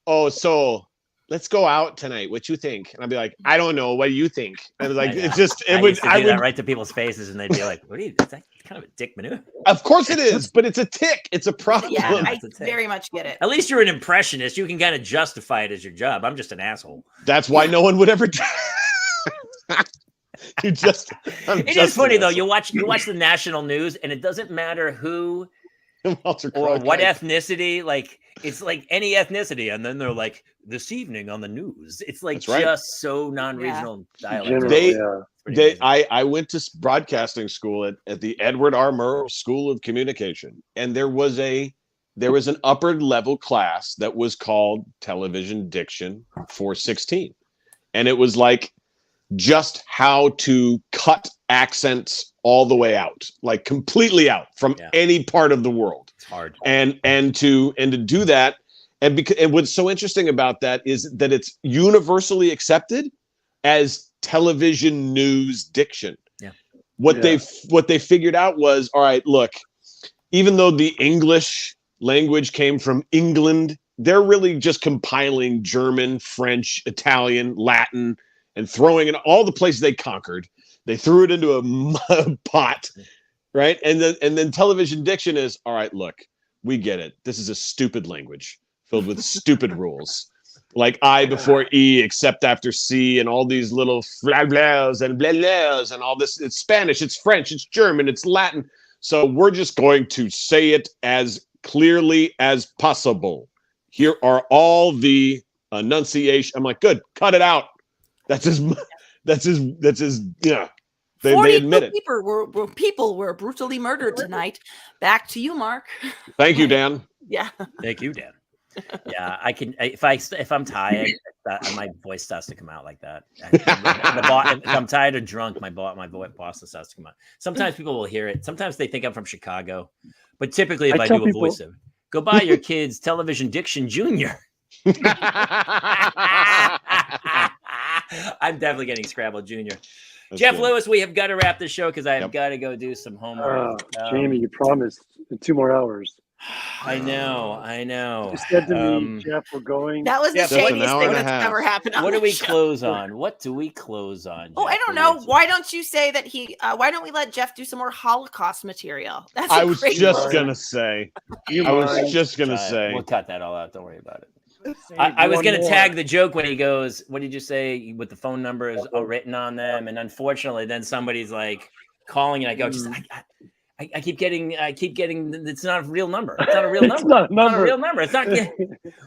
"Oh, so let's go out tonight. What you think? And I'd be like, I don't know. What do you think? And like, I know. it's just, I it would, used to I do would, that right to people's faces, and they'd be like, "What are you? Is that kind of a dick maneuver?" of course it is, but it's a tick. It's a problem. Yeah, I That's a take. very much get it. At least you're an impressionist. You can kind of justify it as your job. I'm just an asshole. That's why no one would ever do. I'm It just is funny an though. asshole. You watch the national news, and it doesn't matter who Walter or what Cronkite. ethnicity. Like it's like any ethnicity, and then they're like this evening on the news. It's like That's right. just so non-regional dialect. General, They- yeah. Pretty amazing. I went to broadcasting school at the Edward R. Murrow School of Communication, and there was an upper level class that was called Television Diction 416, and it was like just how to cut accents all the way out, like completely out from Yeah. any part of the world. It's hard. And to do that, and what's so interesting about that is that it's universally accepted as television news diction. Yeah. What Yeah. they figured out was, all right, look, even though the English language came from England, they're really just compiling German, French, Italian, Latin, and throwing in all the places they conquered. They threw it into a pot, right? And then television diction is, all right, look, we get it. This is a stupid language filled with stupid rules. Like I before E, except after C, and all these little blah blahs and blah blahs and all this. It's Spanish, it's French, it's German, it's Latin. So we're just going to say it as clearly as possible. Here are all the enunciation. I'm like, good, cut it out. That's his. Yeah. They 42 admit it. people were brutally murdered tonight. Back to you, Mark. Thank you, Dan. Yeah. Thank you, Dan. Yeah, I can. If I'm tired, my voice starts to come out like that. If I'm tired or drunk, my boss starts to come out. Sometimes people will hear it. Sometimes they think I'm from Chicago, but typically, if I tell do a people- voice of, go buy your kids Television Diction Junior. I'm definitely getting Scrabble Junior. That's Jeff good. Lewis, we have got to wrap the show because I have Yep. got to go do some homework. Jamie, you promised 2 more hours. I know. You said to Um, me, Jeff, we're going. That was the Just an shadiest hour thing and a that's half. ever happened on What do the we show. close on? What do we close on? Oh, I Jeff don't know. Lewis? Why don't you say that why don't we let Jeff do some more Holocaust material? That's I a was great just one. gonna say. You I was mind? just gonna Try it. say. We'll cut that all out. Don't worry about it. Save I was one going to more. tag the joke when he goes, what did you say? With the phone numbers all written on them. And unfortunately, then somebody's like calling and I go, just, I keep getting, it's not a real number. It's not a real number. It's not a number. real number. It's not.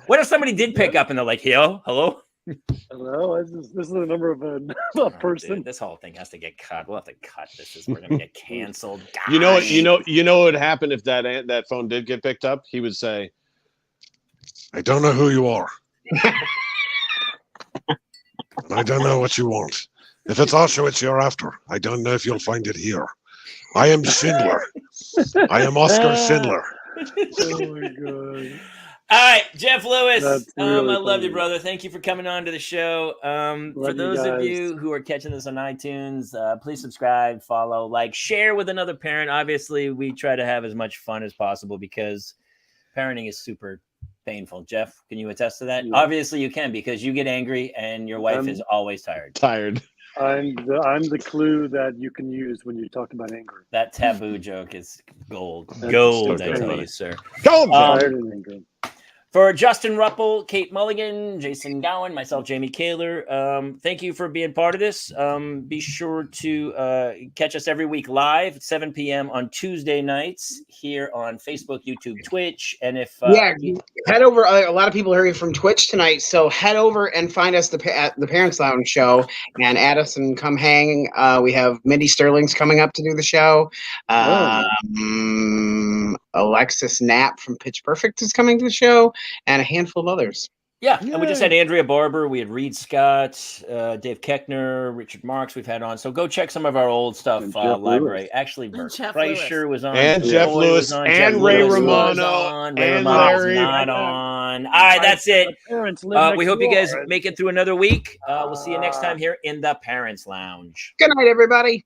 What if somebody did pick up and they're like, hello? Hello, this is the number of a Oh, person. dude, this whole thing has to get cut. We'll have to cut this. We're going to get canceled. You know what? Gosh. You know what would happen if that phone did get picked up? He would say, I don't know who you are. And I don't know what you want. If it's Auschwitz you're after, I don't know if you'll find it here. I am Schindler. I am Oscar Schindler. Oh my god. All right, Jeff Lewis. That's really I love you, funny. brother. Thank you for coming on to the show. For Love you those of guys. you who are catching this on iTunes, please subscribe, follow, like, share with another parent. Obviously, we try to have as much fun as possible because parenting is super painful. Jeff, can you attest to that? Yeah. Obviously, you can because you get angry and your wife is always tired. tired. I'm the clue that you can use when you talk about anger. That taboo joke is gold. That's Gold, so I tell good. you, sir. Go, Jeff. Tired and angry. For Justin Ruppel, Kate Mulligan, Jason Gowan, myself, Jamie Kaler, thank you for being part of this. Be sure to catch us every week live at 7 p.m. on Tuesday nights here on Facebook, YouTube, Twitch. And if Head over. A lot of people are here from Twitch tonight, so head over and find us at the Parents Lounge show and add us and come hang. We have Mindy Sterling's coming up to do the show. Alexis Knapp from Pitch Perfect is coming to the show, and a handful of others. Yeah, and we just had Andrea Barber, we had Reed Scott, Dave Keckner, Richard Marks we've had on. So go check some of our old stuff And Jeff library. Lewis. Actually, Bert Jeff Kreischer was on. And Joy Jeff was Lewis, on, and Jeff Ray Lewis was Romano, on, Ray and Romano's Larry. not on. All right, that's it. Parents live We next hope you guys door. make it through another week. We'll see you next time here in the Parents Lounge. Good night, everybody.